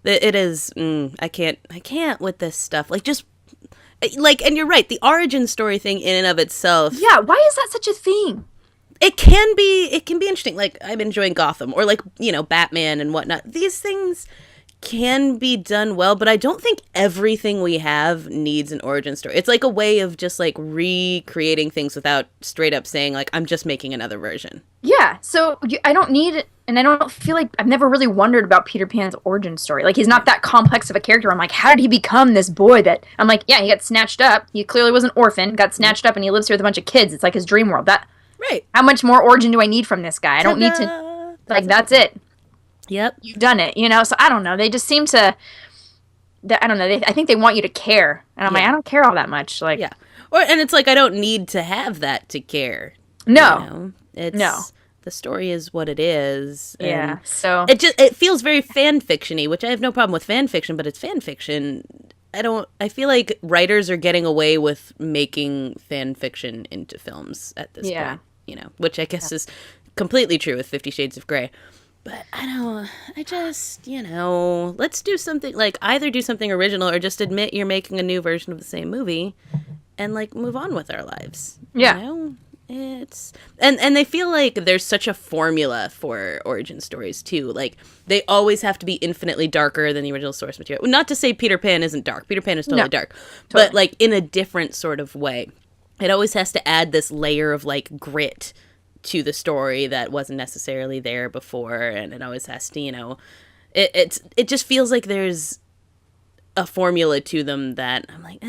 It is. I can't with this stuff. Like, just. Like, and you're right, the origin story thing in and of itself. Yeah, why is that such a thing? It can be interesting. Like, I'm enjoying Gotham, or like, you know, Batman and whatnot. These things can be done well, but I don't think everything we have needs an origin story. It's like a way of just like recreating things without straight up saying like, I'm just making another version. Yeah, so I don't need it, and I don't feel like I've never really wondered about Peter Pan's origin story. Like, he's not that complex of a character. I'm like, how did he become this boy that... I'm like, yeah, he got snatched up. He clearly was an orphan, got snatched up, and he lives here with a bunch of kids. It's like his dream world. Right. How much more origin do I need from this guy? I don't need to... Like, that's it. Yep. You've done it, you know? So, I don't know. They just seem to... I don't know. I think they want you to care. And I'm like, I don't care all that much. Like, yeah. And it's like, I don't need to have that to care. No. You know? The story is what it is. Yeah, so... It feels very fan fiction-y, which I have no problem with fan fiction, but it's fan fiction. I feel like writers are getting away with making fan fiction into films at this point, you know, which I guess is completely true with 50 Shades of Grey. But you know, let's do something, like, either do something original or just admit you're making a new version of the same movie and, like, move on with our lives. Yeah. You know? It's and they feel like there's such a formula for origin stories too. Like, they always have to be infinitely darker than the original source material. Not to say Peter Pan isn't dark. Peter Pan is totally dark, but like in a different sort of way. It always has to add this layer of like grit to the story that wasn't necessarily there before, and it always has to, you know, it just feels like there's a formula to them that I'm like,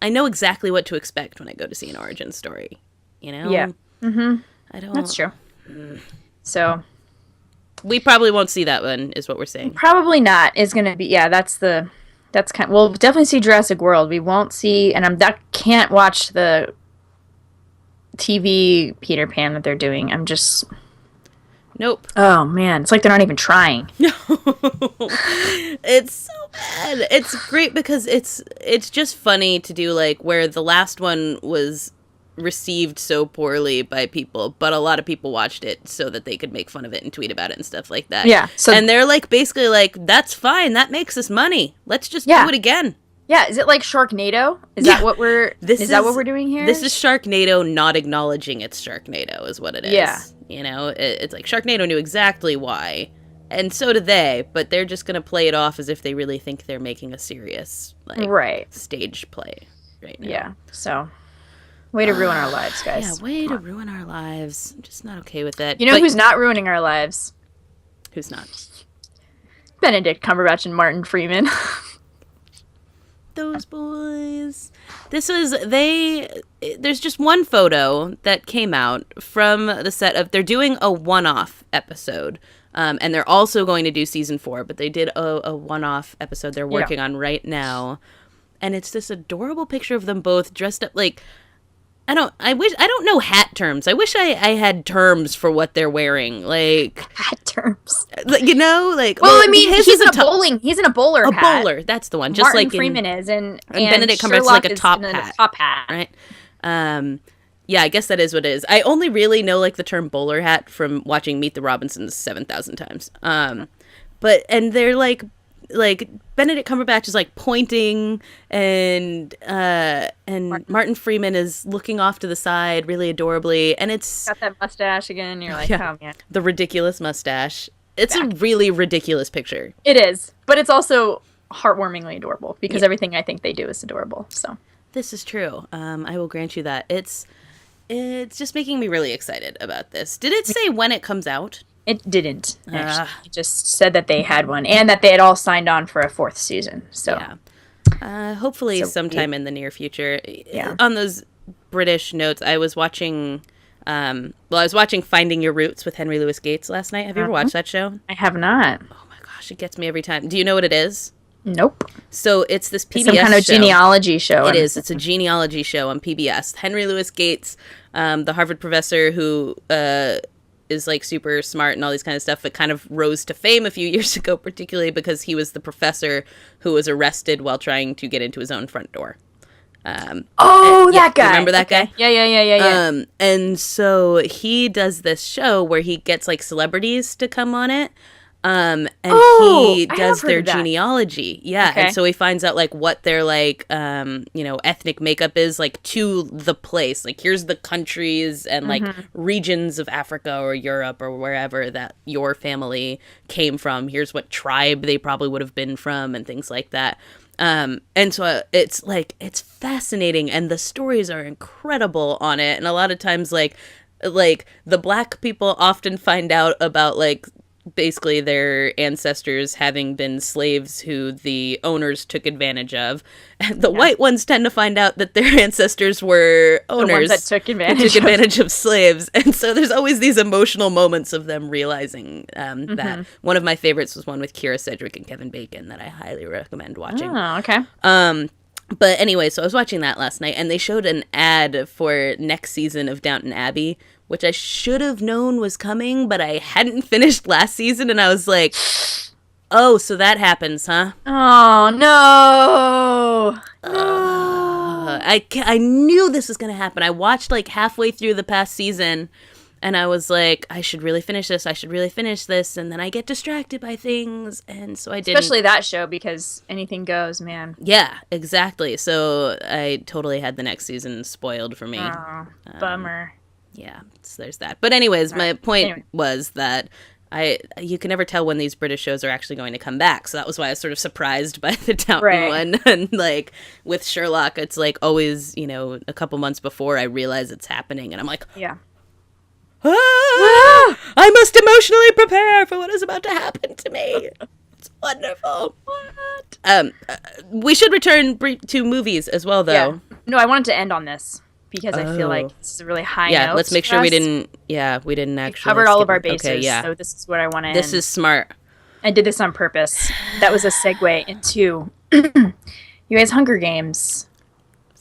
I know exactly what to expect when I go to see an origin story. You know? Yeah. Mm-hmm. That's true. So. We probably won't see that one, is what we're saying. Probably not. Is going to be, we'll definitely see Jurassic World. We won't see, and can't watch the TV Peter Pan that they're doing. I'm just. Nope. Oh, man. It's like they're not even trying. No. It's so bad. It's great because it's just funny to do, like, where the last one was received so poorly by people, but a lot of people watched it so that they could make fun of it and tweet about it and stuff like that. Yeah. And they're like, basically like, that's fine. That makes us money. Let's just do it again. Yeah. Is it like Sharknado? Is that what we're doing here? This is Sharknado not acknowledging it's Sharknado is what it is. Yeah. You know, it's like Sharknado knew exactly why. And so do they, but they're just going to play it off as if they really think they're making a serious stage play right now. Yeah. So... way to ruin our lives, guys. Yeah, way to ruin our lives. I'm just not okay with that. You know who's not ruining our lives? Who's not? Benedict Cumberbatch and Martin Freeman. those boys. There's just one photo that came out from the set of, they're doing a one-off episode. And they're also going to do season 4, but they did a one-off episode they're working on right now. And it's this adorable picture of them both dressed up like, I don't know hat terms. I wish I had terms for what they're wearing. Like hat terms. You know, like, well I mean, he's in a bowler hat. A bowler, that's the one. Just Martin like Freeman is and Benedict Cumberbatch is like a top hat. Right? Yeah, I guess that is what it is. I only really know like the term bowler hat from watching Meet the Robinsons 7,000 times. But they're like Benedict Cumberbatch is like pointing and Martin Freeman is looking off to the side really adorably, and it's got that mustache again. You're like, oh man, the ridiculous mustache. It's a really ridiculous picture. It is, but it's also heartwarmingly adorable because everything I think they do is adorable. So this is true. I will grant you that. It's just making me really excited about this. Did it say when it comes out? It didn't, actually. It just said that they had one and that they had all signed on for a 4th season. So, hopefully sometime in the near future. Yeah. On those British notes, I was watching Finding Your Roots with Henry Louis Gates last night. Have you ever watched that show? I have not. Oh my gosh, it gets me every time. Do you know what it is? Nope. So it's this PBS some kind of genealogy show. It is. It's a genealogy show on PBS. Henry Louis Gates, the Harvard professor who is like super smart and all these kind of stuff, but kind of rose to fame a few years ago, particularly because he was the professor who was arrested while trying to get into his own front door. That guy. Remember that guy? Yeah. And so he does this show where he gets like celebrities to come on it. And he does their genealogy. Yeah. Okay. And so he finds out like what their like, ethnic makeup is like to the place. Like here's the countries and like regions of Africa or Europe or wherever that your family came from. Here's what tribe they probably would have been from and things like that. And so it's fascinating and the stories are incredible on it. And a lot of times like the black people often find out about like basically their ancestors having been slaves who the owners took advantage of. And the white ones tend to find out that their ancestors were owners the ones that took advantage of slaves. And so there's always these emotional moments of them realizing that. One of my favorites was one with Kira Sedgwick and Kevin Bacon that I highly recommend watching. Oh, okay. But anyway, so I was watching that last night, and they showed an ad for next season of Downton Abbey, which I should have known was coming, but I hadn't finished last season, and I was like, oh, so that happens, huh? Oh, no. I knew this was going to happen. I watched like halfway through the past season, and I was like, I should really finish this. And then I get distracted by things. And so I didn't. Especially that show because anything goes, man. Yeah, exactly. So I totally had the next season spoiled for me. Oh, bummer. Yeah, so there's that. But anyways, my point was that you can never tell when these British shows are actually going to come back. So that was why I was sort of surprised by the Downton one. And like with Sherlock, it's like always, a couple months before I realize it's happening. And I'm like, yeah. I must emotionally prepare for what is about to happen to me. It's wonderful. What? We should return to movies as well, though. Yeah. No, I wanted to end on this because I feel like this is a really high note. Yeah, let's make sure we didn't actually covered all of our bases. Okay, yeah. So this is what I want to end. This is smart. I did this on purpose. That was a segue into you guys' Hunger Games.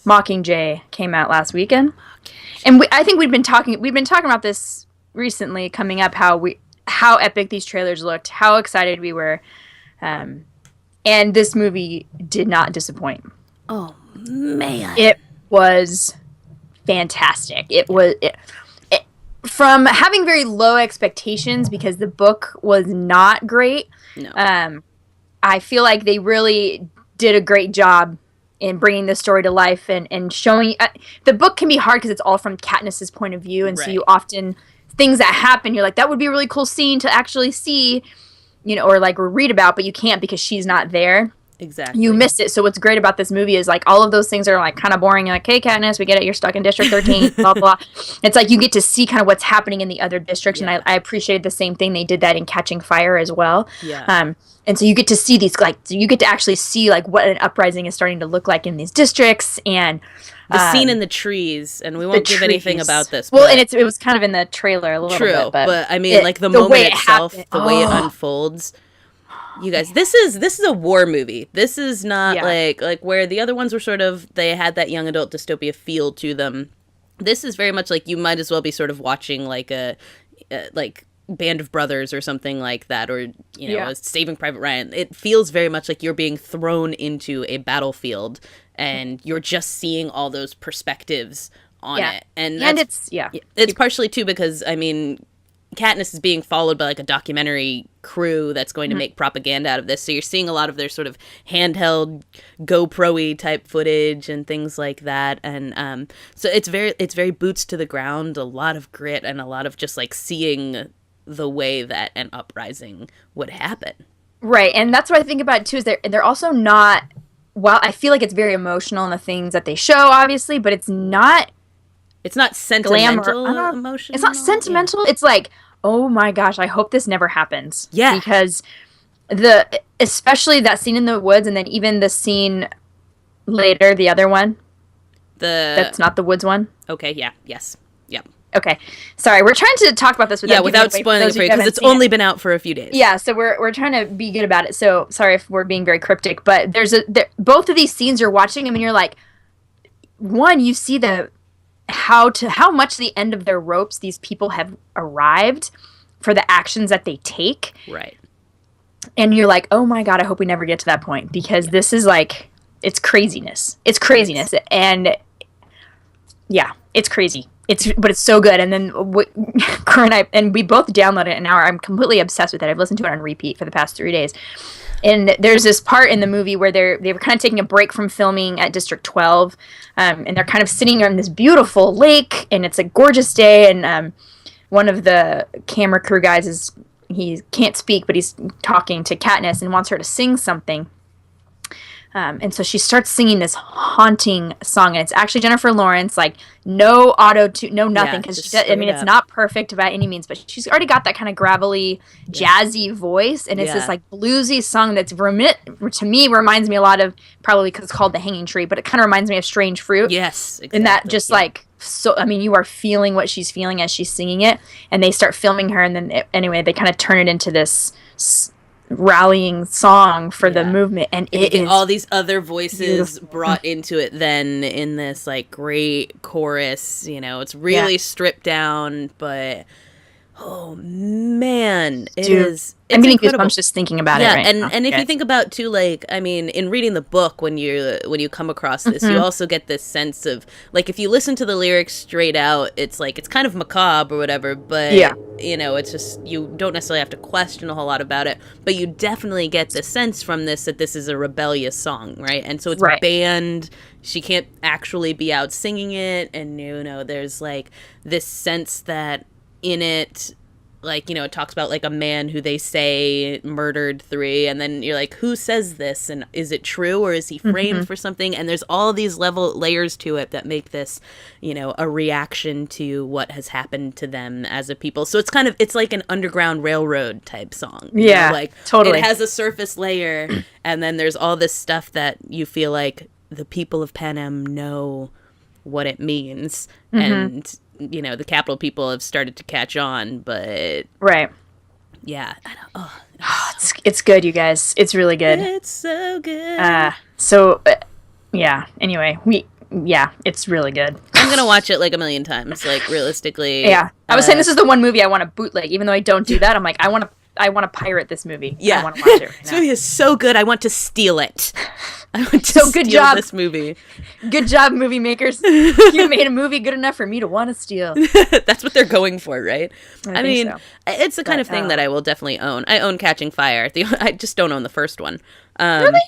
Mockingjay came out last weekend. And I think we've been talking about this recently coming up, how epic these trailers looked, how excited we were. And this movie did not disappoint. Oh, man. It was fantastic. It was from having very low expectations because the book was not great. No. I feel like they really did a great job in bringing the story to life and showing the book can be hard because it's all from Katniss's point of view, and so you often things that happen you're like that would be a really cool scene to actually see, or like read about, but you can't because she's not there. Exactly. you missed it. So what's great about this movie is like all of those things are like kind of boring. You're like, hey, Katniss, we get it. You're stuck in District 13, blah, blah. It's like you get to see kind of what's happening in the other districts. Yeah. And I appreciated the same thing. They did that in Catching Fire as well. Yeah. And so you get to see these, like, you get to actually see like what an uprising is starting to look like in these districts. And the scene in the trees, and we won't give anything about this. Well, and it was kind of in the trailer a little bit. But I mean, like the moment itself, the way it unfolds. You guys, this is a war movie. This is not like where the other ones were sort of, they had that young adult dystopia feel to them. This is very much like you might as well be sort of watching like a like Band of Brothers or something like that, or a Saving Private Ryan. It feels very much like you're being thrown into a battlefield and you're just seeing all those perspectives on it. And it's partially too because I mean, Katniss is being followed by like a documentary crew that's going to make propaganda out of this. So you're seeing a lot of their sort of handheld GoPro-y type footage and things like that. And so it's very boots to the ground, a lot of grit and a lot of just like seeing the way that an uprising would happen. Right. And that's what I think about too, is they're also not, well, I feel like it's very emotional in the things that they show, obviously, but it's not sentimental emotion. It's not sentimental. Yeah. It's like, oh my gosh, I hope this never happens. Yeah. Because especially that scene in the woods, and then even the scene later, the other one. That's not the woods one. Okay, yeah, yes. Yep. Okay. Sorry, we're trying to talk about this without spoiling it for you, because it's only been out for a few days. Yeah, so we're trying to be good about it. So sorry if we're being very cryptic, but both of these scenes you're watching them and you're like, one, you see how much the end of their ropes these people have arrived for the actions that they take. Right. And you're like, oh my God, I hope we never get to that point, because this is like, it's craziness. It's craziness. And yeah, it's crazy. But it's so good. And then Corinne and I, and we both downloaded it, and now I'm completely obsessed with it. I've listened to it on repeat for the past 3 days. And there's this part in the movie where they were kind of taking a break from filming at District 12, and they're kind of sitting on this beautiful lake, and it's a gorgeous day, and one of the camera crew guys he can't speak, but he's talking to Katniss and wants her to sing something. And so she starts singing this haunting song, and it's actually Jennifer Lawrence, like no auto-tune, no nothing, because it's not perfect by any means, but she's already got that kind of gravelly, jazzy voice, and it's this like bluesy song that's to me reminds me a lot of, probably because it's called The Hanging Tree, but it kind of reminds me of Strange Fruit. Yes, exactly. And that just like, so I mean, you are feeling what she's feeling as she's singing it, and they start filming her, and then anyway, they kind of turn it into this rallying song for the movement, and it is all these other voices beautiful. Brought into it then in this like great chorus. It's really stripped down, but oh man, it's I'm getting incredible. goosebumps just thinking about it right now. And if you think about too, like, I mean, in reading the book, when you come across this, you also get this sense of, like, if you listen to the lyrics straight out, it's like, it's kind of macabre or whatever, but it's just, you don't necessarily have to question a whole lot about it, but you definitely get the sense from this that this is a rebellious song, right? And so it's banned. She can't actually be out singing it, and there's like this sense that in it, like, it talks about like a man who they say murdered 3, and then you're like, who says this, and is it true, or is he framed for something? And there's all these layers to it that make this a reaction to what has happened to them as a people. So it's like an Underground Railroad type song, like totally, it has a surface layer and then there's all this stuff that you feel like the people of Panem know what it means, and the capital people have started to catch on, but yeah, I know. It's good, you guys. It's really good. It's so good. Anyway, it's really good. I'm gonna watch it like a million times, like realistically. Yeah, I was saying this is the one movie I want to bootleg, even though I don't do that. I'm like, I want to pirate this movie. Yeah, I want to watch it right now. This movie is so good. I want to steal it. I want to good job. This movie. Good job, movie makers. You made a movie good enough for me to want to steal. That's what they're going for, right? I mean, so. It's the kind of thing that I will definitely own. I own Catching Fire. I just don't own the first one. Really?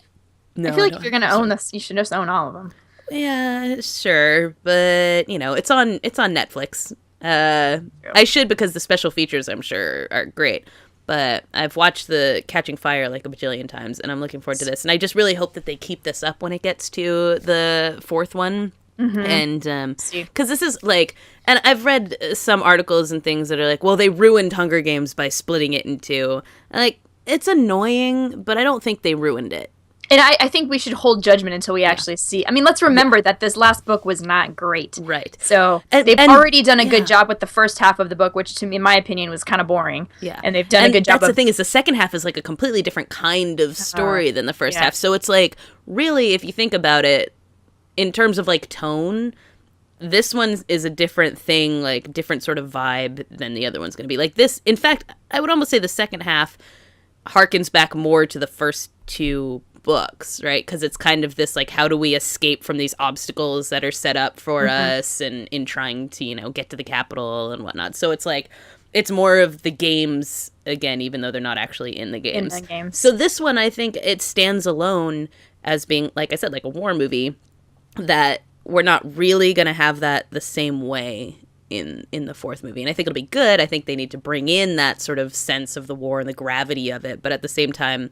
No, I feel like if you're going to own this, you should just own all of them. Yeah, sure, but it's on Netflix. I should, because the special features, I'm sure, are great. But I've watched the Catching Fire like a bajillion times, and I'm looking forward to this. And I just really hope that they keep this up when it gets to the fourth one. Mm-hmm. And because this is like, and I've read some articles and things that are like, well, they ruined Hunger Games by splitting it in two. And like, it's annoying, but I don't think they ruined it. And I think we should hold judgment until we actually see. I mean, let's remember that this last book was not great. Right. So they've already done a good job with the first half of the book, which to me, in my opinion, was kind of boring. Yeah. And they've done a good job. That's the thing, is the second half is like a completely different kind of story than the first half. So it's like, really, if you think about it, in terms of like tone, this one is a different thing, like different sort of vibe than the other one's going to be. Like this, in fact, I would almost say the second half harkens back more to the first two books, right? Because it's kind of this like, how do we escape from these obstacles that are set up for us, and in trying to, you know, get to the capital and whatnot. So it's like, it's more of the games again, even though they're not actually in the games. So this one, I think it stands alone as being, like I said, like a war movie, that we're not really going to have that the same way in the fourth movie. And I think it'll be good. I think they need to bring in that sort of sense of the war and the gravity of it. But at the same time,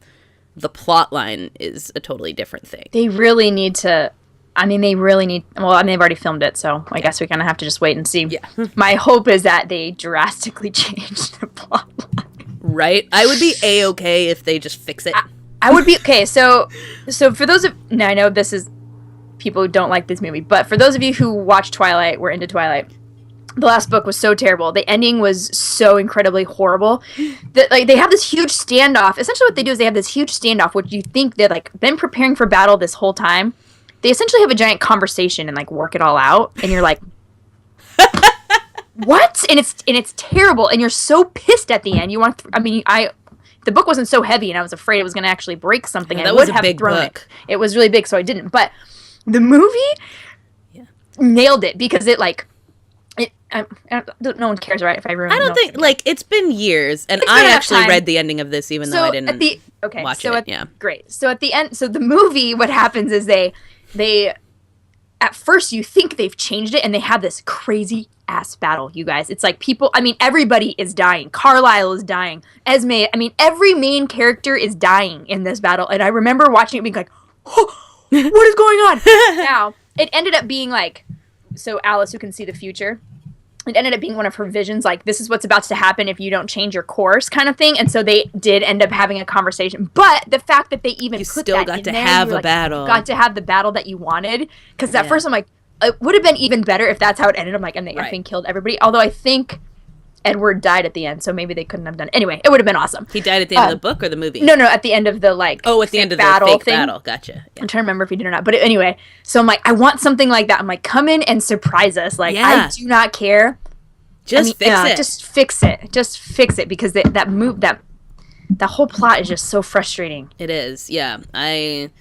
the plot line is a totally different thing. They really need to, I mean, they've already filmed it, so I guess we kind of have to just wait and see. Yeah. My hope is that they drastically change the plot line. Right? I would be A-okay if they just fix it. I would be, okay, so for those of, now I know this is, people who don't like this movie, but for those of you who watched Twilight, were into Twilight, the last book was so terrible. The ending was so incredibly horrible that like they have this huge standoff. Essentially what they do is they have this huge standoff, which you think they're like been preparing for battle this whole time. They essentially have a giant conversation and like work it all out, and you're like, what? And it's terrible, and you're so pissed at the end. You want the book wasn't so heavy, and I was afraid it was going to actually break something. Yeah, that was a big book. It was really big, so I didn't. But the movie nailed it, because it like. No one cares, right? If I ruin it. I don't think, like, it's been years, and I actually read the ending of this, even though I didn't watch it. Yeah, great. So at the end, so the movie, what happens is they at first you think they've changed it, and they have this crazy ass battle, you guys. It's like people, I mean, everybody is dying. Carlisle is dying. Esme, I mean, every main character is dying in this battle, and I remember watching it being like, oh, what is going on? Now, it ended up being like, so Alice, who can see the future, it ended up being one of her visions, like, this is what's about to happen if you don't change your course, kind of thing. And so they did end up having a conversation. But the fact that they even you put still that got in to there, have a like, battle. Got to have the battle that you wanted. Because at first I'm like, it would have been even better if that's how it ended. I'm like, and they effing killed everybody. Although I think Edward died at the end, so maybe they couldn't have done it. Anyway, it would have been awesome. He died at the end of the book or the movie? No, at the end of the, like, at the end of the fake battle. Gotcha. Yeah. I'm trying to remember if he did or not. But anyway, so I'm like, I want something like that. I'm like, come in and surprise us. Like, I do not care. Just fix it. Just fix it. Just fix it, because that whole plot is just so frustrating. It is, yeah. I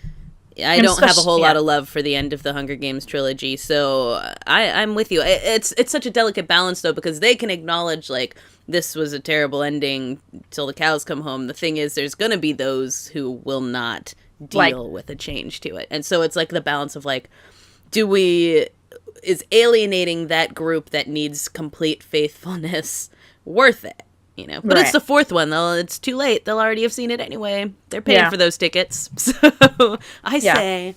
don't have a whole lot of love for the end of the Hunger Games trilogy, so I'm with you. It's such a delicate balance, though, because they can acknowledge, like, this was a terrible ending till the cows come home. The thing is, there's going to be those who will not deal with a change to it. And so it's like the balance of, like, is alienating that group that needs complete faithfulness worth it? You know, but it's the fourth one, though. It's too late. They'll already have seen it anyway. They're paying for those tickets. So I say,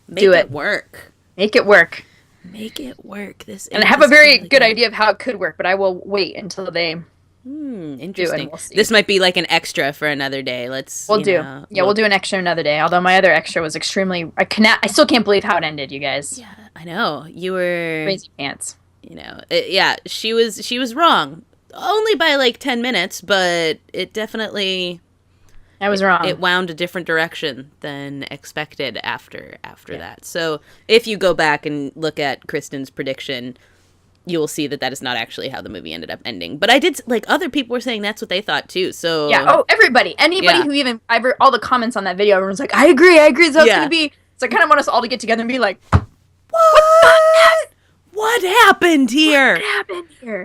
make it work. Make it work. Make it work. And I have a very good idea of how it could work, but I will wait until they interesting. do it. We'll see. This might be like an extra for another day. We'll do an extra another day. Although my other extra was extremely, I still can't believe how it ended, you guys. Yeah, I know. You were crazy pants. You know, she was wrong. Only by like 10 minutes, but it definitely... I was wrong. It wound a different direction than expected after that. So if you go back and look at Kristen's prediction, you will see that is not actually how the movie ended up ending. But I did, like, other people were saying that's what they thought too, so... Yeah, everybody. Anybody who even... all the comments on that video, everyone's like, I agree, that's how it's going to be. So I kind of want us all to get together and be like, What happened here?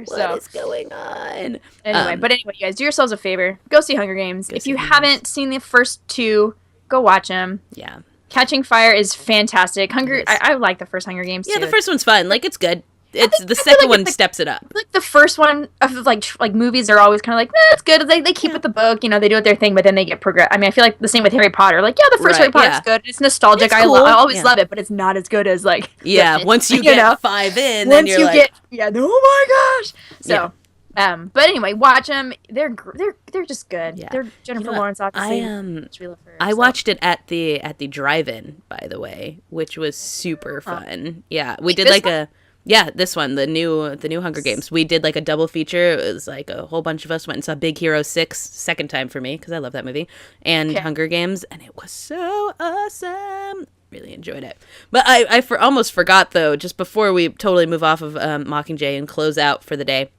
What is going on? Anyway, you guys, do yourselves a favor. Go see Hunger Games. If you haven't seen the first two, go watch them. Yeah. Catching Fire is fantastic. I like the first Hunger Games, too. Yeah, the first one's fun. Like, it's good. it's the second one steps it up. Like the first one of like movies are always kind of like, nah, it's good. They keep with the book, you know, they do their thing, but then they get progress. I mean, I feel like the same with Harry Potter. Like, yeah, the first Harry Potter's good. It's nostalgic. It's cool. I always love it, but it's not as good as like. Yeah, once you get 5 in, then you're like, oh my gosh. So. But anyway, watch them. They're just good. Yeah. They're Jennifer Lawrence, obviously. I watched it at the drive-in, by the way, which was super fun. Yeah, we did this one, the new Hunger Games. We did like a double feature. It was like a whole bunch of us went and saw Big Hero 6, second time for me because I love that movie, and Hunger Games, and it was so awesome. Really enjoyed it. But I almost forgot though. Just before we totally move off of Mockingjay and close out for the day.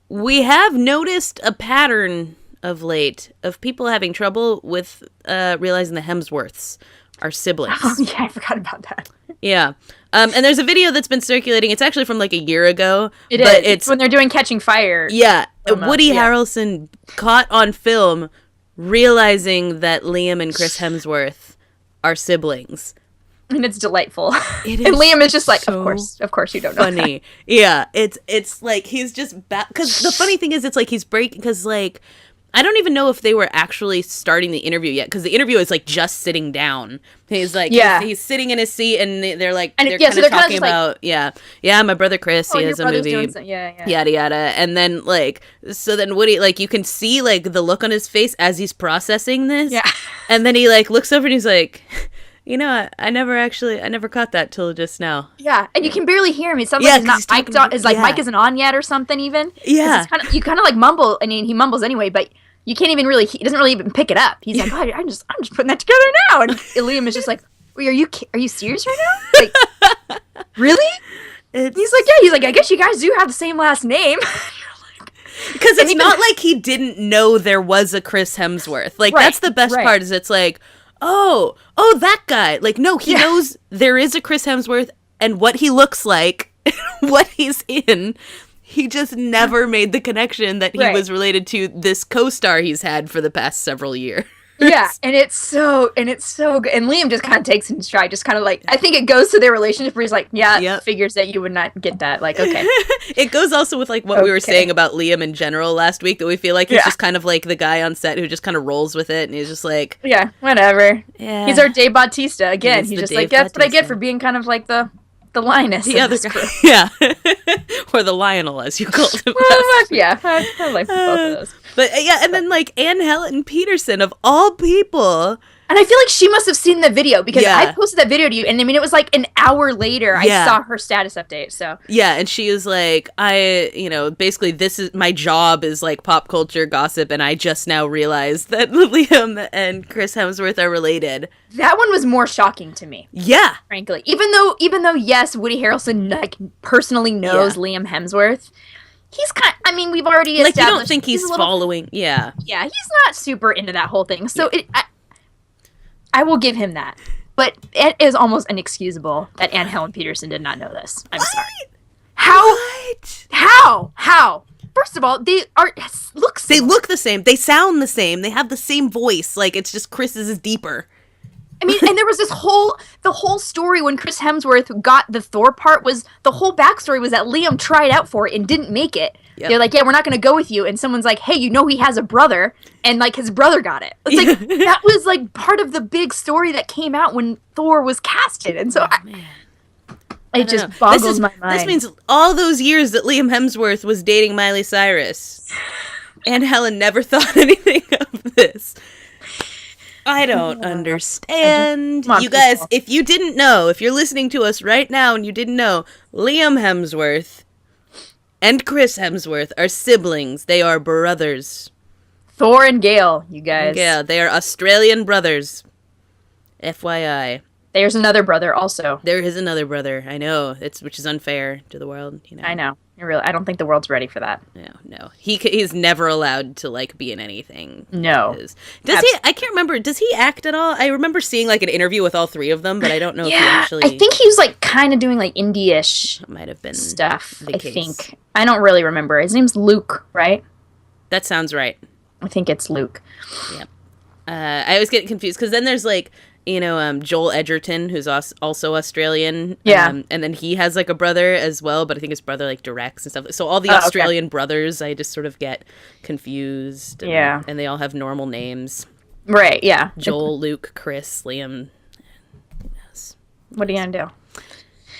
We have noticed a pattern of late of people having trouble with realizing the Hemsworths are siblings. Oh, yeah, I forgot about that. Yeah. And there's a video that's been circulating. It's actually from like a year ago. It's when they're doing Catching Fire. Yeah. Woody Harrelson caught on film realizing that Liam and Chris Hemsworth are siblings. And it's delightful. And Liam is just like, of course you don't know. Funny. That. Yeah. It's like he's just because the funny thing is it's like he's breaking because like I don't even know if they were actually starting the interview yet because the interview is like just sitting down. He's like he's sitting in his seat and they're like they're kind of talking about my brother Chris, he has a movie, yada yada, and then like so then Woody like you can see like the look on his face as he's processing this, and then he like looks over and he's like. You know, I never caught that till just now. Yeah, and you can barely hear him. It sounds like he's not mic'd on. It's like mic isn't on yet or something even. Yeah. You kind of like mumble. I mean, he mumbles anyway, but you can't even really. He doesn't really even pick it up. He's like, oh, I'm just putting that together now. And Liam is just like, wait, are you serious right now? Like, really? He's like, I guess you guys do have the same last name. Because it's not like he didn't know there was a Chris Hemsworth. Like that's the best part. Is it's like. Oh, that guy. Like, no, he knows there is a Chris Hemsworth and what he looks like, what he's in. He just never made the connection that he was related to this co-star he's had for the past several years. Yeah, and it's so good. And Liam just kind of takes it in stride, just kind of like, I think it goes to their relationship where he's like, figures that you would not get that. Like, okay. It goes also with like what we were saying about Liam in general last week, that we feel like he's just kind of like the guy on set who just kind of rolls with it, and he's just like... Yeah, whatever. Yeah. He's our Dave Bautista. Again, he's just like, that's what I get for being kind of like the lioness. The other guy. Yeah. Or the Lionel, as you called him. I like both of those. But and then like Anne Helen Peterson of all people. And I feel like she must have seen the video because I posted that video to you, and I mean it was like an hour later I saw her status update. So and she was like, basically this is my job is like pop culture gossip, and I just now realized that Liam and Chris Hemsworth are related. That one was more shocking to me. Yeah, frankly, even though yes, Woody Harrelson like personally knows Liam Hemsworth. He's we've already established. Like, you don't think he's following. Yeah, he's not super into that whole thing. So I will give him that. But it is almost inexcusable that Anne Helen Peterson did not know this. I'm sorry. How? First of all, they look the same. They sound the same. They have the same voice. Like, it's just Chris's is deeper. I mean, and there was the whole story when Chris Hemsworth got the Thor part was, the whole backstory was that Liam tried out for it and didn't make it. Yep. They're like, we're not going to go with you. And someone's like, hey, he has a brother. And like his brother got it. It's like, that was like part of the big story that came out when Thor was casted. And so it just boggles my mind. This means all those years that Liam Hemsworth was dating Miley Cyrus. And Helen never thought anything of this. I don't understand. You guys, if you didn't know, if you're listening to us right now and you didn't know, Liam Hemsworth and Chris Hemsworth are siblings. They are brothers. Thor and Gale, you guys. Yeah, they are Australian brothers. FYI. There's another brother also. There is another brother. I know. Which is unfair to the world. I know. I don't think the world's ready for that. No. He's never allowed to like be in anything. No. Does he? I can't remember. Does he act at all? I remember seeing like an interview with all three of them, but I don't know if he actually. I think he was like kind of doing like indie-ish. Might have been stuff. I think. I don't really remember. His name's Luke, right? That sounds right. I think it's Luke. Yep. I always get confused because then there's like Joel Edgerton, who's also Australian. Yeah. And then he has like a brother as well, but I think his brother like directs and stuff. So all the Australian brothers, I just sort of get confused. And they all have normal names. Right, yeah. Joel, Luke, Chris, Liam. What are you gonna do?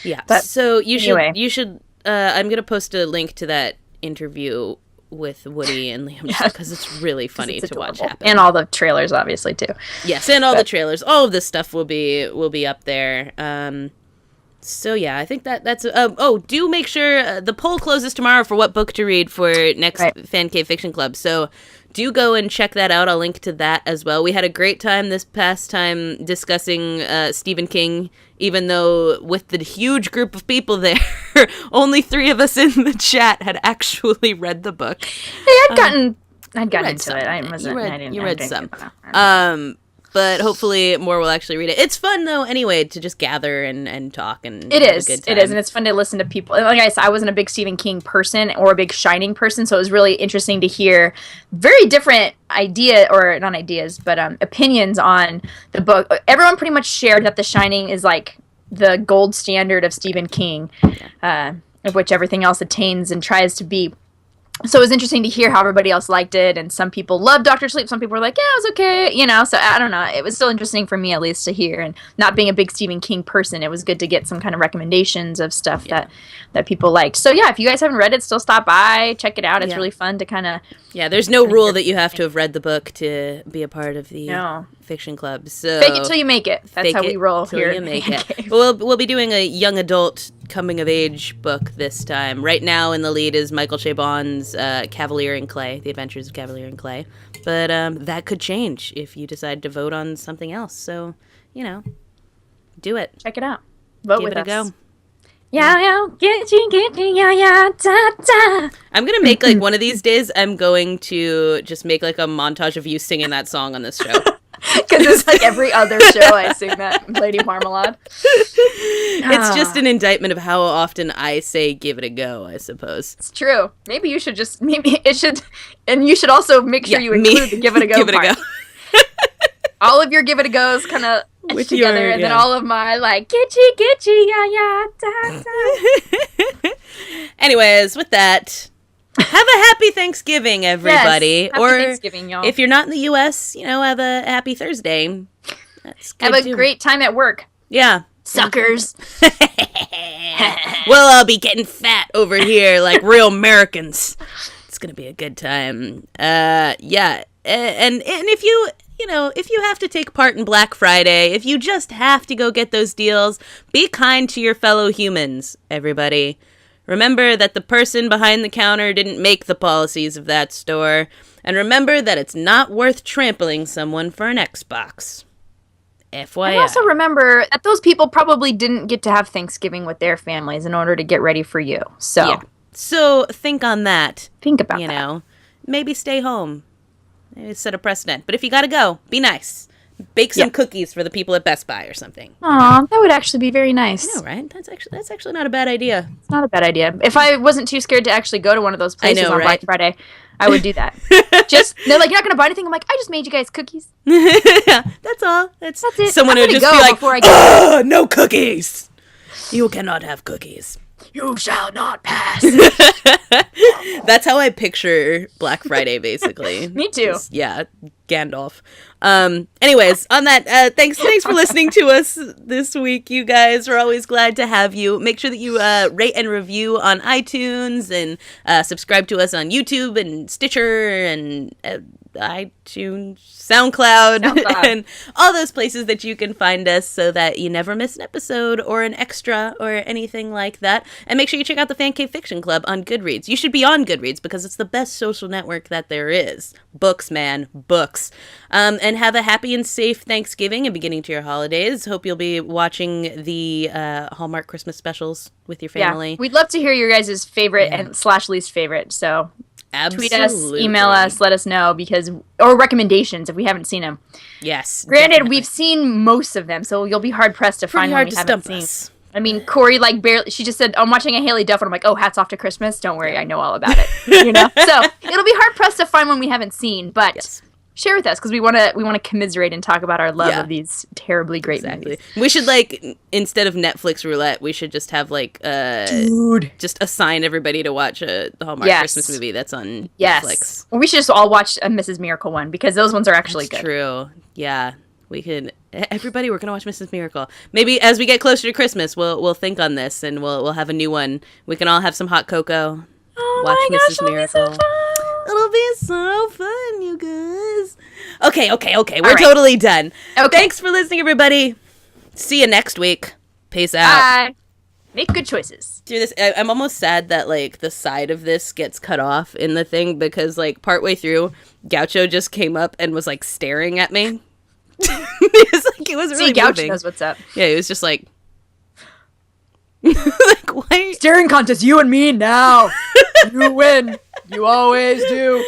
Yeah. But so you should. I'm gonna post a link to that interview with Woody and Liam because it's really funny to watch happen. And all the trailers, obviously, too. Yes, and all the trailers. All of this stuff will be up there. So yeah, I think that's. Do make sure the poll closes tomorrow for what book to read for next Fancave Fiction Club. So do go and check that out. I'll link to that as well. We had a great time this past time discussing Stephen King, even though with the huge group of people there, only 3 of us in the chat had actually read the book. Hey, I'd gotten into it. You read some. But hopefully more will actually read it. It's fun, though, anyway, to just gather and talk and it have is. a good time. It is, and it's fun to listen to people. Like I said, I wasn't a big Stephen King person or a big Shining person, so it was really interesting to hear very different opinions on the book. Everyone pretty much shared that The Shining is like the gold standard of Stephen King, of which everything else attains and tries to be. So it was interesting to hear how everybody else liked it, and some people loved Dr. Sleep, some people were like, yeah, it was okay, so I don't know. It was still interesting for me, at least, to hear, and not being a big Stephen King person, it was good to get some kind of recommendations of stuff that people liked. So yeah, if you guys haven't read it, still stop by, check it out. It's really fun to kind of... Yeah, there's no rule that you have to have read the book to be a part of the fiction club. So fake it till you make it. That's how we roll here. You make it. We'll be doing a young adult coming of age book this time. Right now in the lead is Michael Chabon's Cavalier and Clay, The Adventures of Cavalier and Clay. But that could change if you decide to vote on something else. So, do it. Check it out. Vote with us. Give it a go. Yeah, get yeah, da, da. I'm going to make, like, one of these days, I'm going to just make, like, a montage of you singing that song on this show. Because it's like every other show I sing that Lady Marmalade. It's just an indictment of how often I say give it a go, I suppose. It's true. Maybe you should and you should also make sure you include the give it a go part. All of your give it a goes kind of together, and then all of my like gitchy, yeah, da, da. Anyways, with that, have a happy Thanksgiving, everybody. Yes, happy Thanksgiving, y'all. If you're not in the U.S., have a happy Thursday. That's good. Have a great time at work. Yeah. Suckers. We'll all be getting fat over here like real Americans. It's going to be a good time. Yeah. And if you... if you have to take part in Black Friday, if you just have to go get those deals, be kind to your fellow humans, everybody. Remember that the person behind the counter didn't make the policies of that store. And remember that it's not worth trampling someone for an Xbox. FYI. And also remember that those people probably didn't get to have Thanksgiving with their families in order to get ready for you. So think on that. Think about that. Maybe stay home. Maybe set a precedent. But if you gotta go, be nice. Bake some cookies for the people at Best Buy or something. Aw, that would actually be very nice. I know, right? That's actually not a bad idea. It's not a bad idea. If I wasn't too scared to actually go to one of those places on Black Friday, I would do that. They're like, you're not going to buy anything? I'm like, I just made you guys cookies. Yeah, that's all. That's it. Someone would just be like, no cookies! You cannot have cookies. You shall not pass. That's how I picture Black Friday, basically. Me too. Gandalf. Anyways, on that, thanks for listening to us this week, you guys. We're always glad to have you. Make sure that you rate and review on iTunes and subscribe to us on YouTube and Stitcher and iTunes, SoundCloud, and all those places that you can find us so that you never miss an episode or an extra or anything like that. And make sure you check out the Fancave Fiction Club on Goodreads. You should be on Goodreads because it's the best social network that there is. Books, man. Books. And have a happy and safe Thanksgiving and beginning to your holidays. Hope you'll be watching the Hallmark Christmas specials with your family. Yeah. We'd love to hear your guys' favorite and / least favorite. So absolutely. Tweet us, email us, let us know or recommendations if we haven't seen them. Yes. Granted, definitely. We've seen most of them, so you'll be hard pressed to find one we haven't seen. Us. I mean, Corey barely. She just said, "I'm watching a Haley Duff," and I'm like, "Oh, hats off to Christmas." Don't worry, I know all about it. So it'll be hard pressed to find one we haven't seen, but share with us, because we want to commiserate and talk about our love of these terribly great movies. We should, like, instead of Netflix roulette, we should just have, like, just assign everybody to watch the Hallmark Christmas movie that's on Netflix. Well, we should just all watch a Mrs. Miracle one, because those ones are actually good. True. Yeah. We could. Everybody, we're gonna watch Mrs. Miracle. Maybe as we get closer to Christmas, we'll think on this and we'll have a new one. We can all have some hot cocoa. Watch Mrs. Miracle. It'll be so fun, you guys. Okay. We're totally done. Okay. Thanks for listening, everybody. See you next week. Peace out. Bye. Make good choices. Through this, I'm almost sad that, like, the side of this gets cut off in the thing because, like, partway through, Gaucho just came up and was, like, staring at me. It was really Gaucho moving. knows what's up. Yeah, it was just like, like, why? Staring contest, you and me now. You win. You always do.